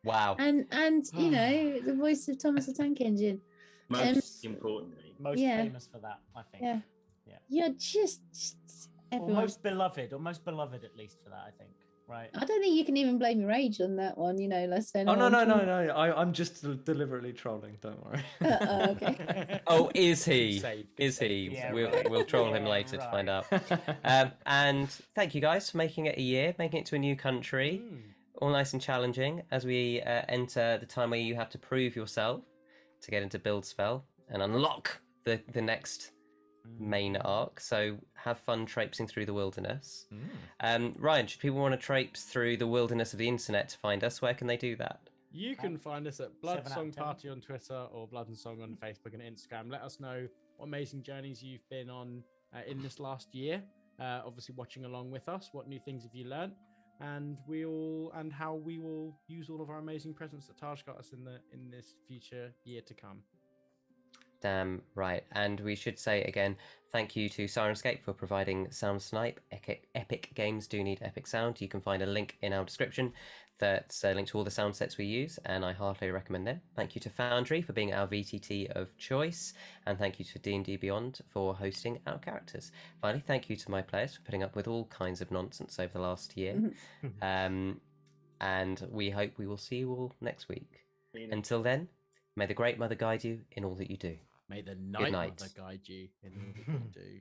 Wow. And you know, the voice of Thomas the Tank Engine. Most importantly. Most Yeah. famous for that, I think. Yeah. Yeah. You're just Or everyone. most beloved at least for that, I think. Right. I don't think you can even blame your age on that one. You know, let's say. Oh, no. I'm just deliberately trolling, don't worry. Okay. Oh, is he? Saved, Is he? Yeah, we'll right. we'll troll him Yeah, later to find right. out. And thank you guys for making it a year, making it to a new country. All nice and challenging as we enter the time where you have to prove yourself to get into build spell and unlock the next main arc. So have fun traipsing through the wilderness. Ryan, should people want to traipse through the wilderness of the internet to find us? Where can they do that? You can find us at Blood 7 out Song of 10. Party on Twitter or Blood and Song on Facebook and Instagram. Let us know what amazing journeys you've been on in this last year. Obviously, watching along with us. What new things have you learned? And how we will use all of our amazing presents that Taj got us in this future year to come. Damn right. And we should say again, thank you to Sirenscape for providing Sound Snipe. Epic games do need epic sound. You can find a link in our description that's a link to all the sound sets we use, and I heartily recommend them. Thank you to Foundry for being our VTT of choice, and thank you to D&D Beyond for hosting our characters. Finally, thank you to my players for putting up with all kinds of nonsense over the last year. And we hope we will see you all next week. Until then, may the Great Mother guide you in all that you do. May the night. night mother guide you in all that you do.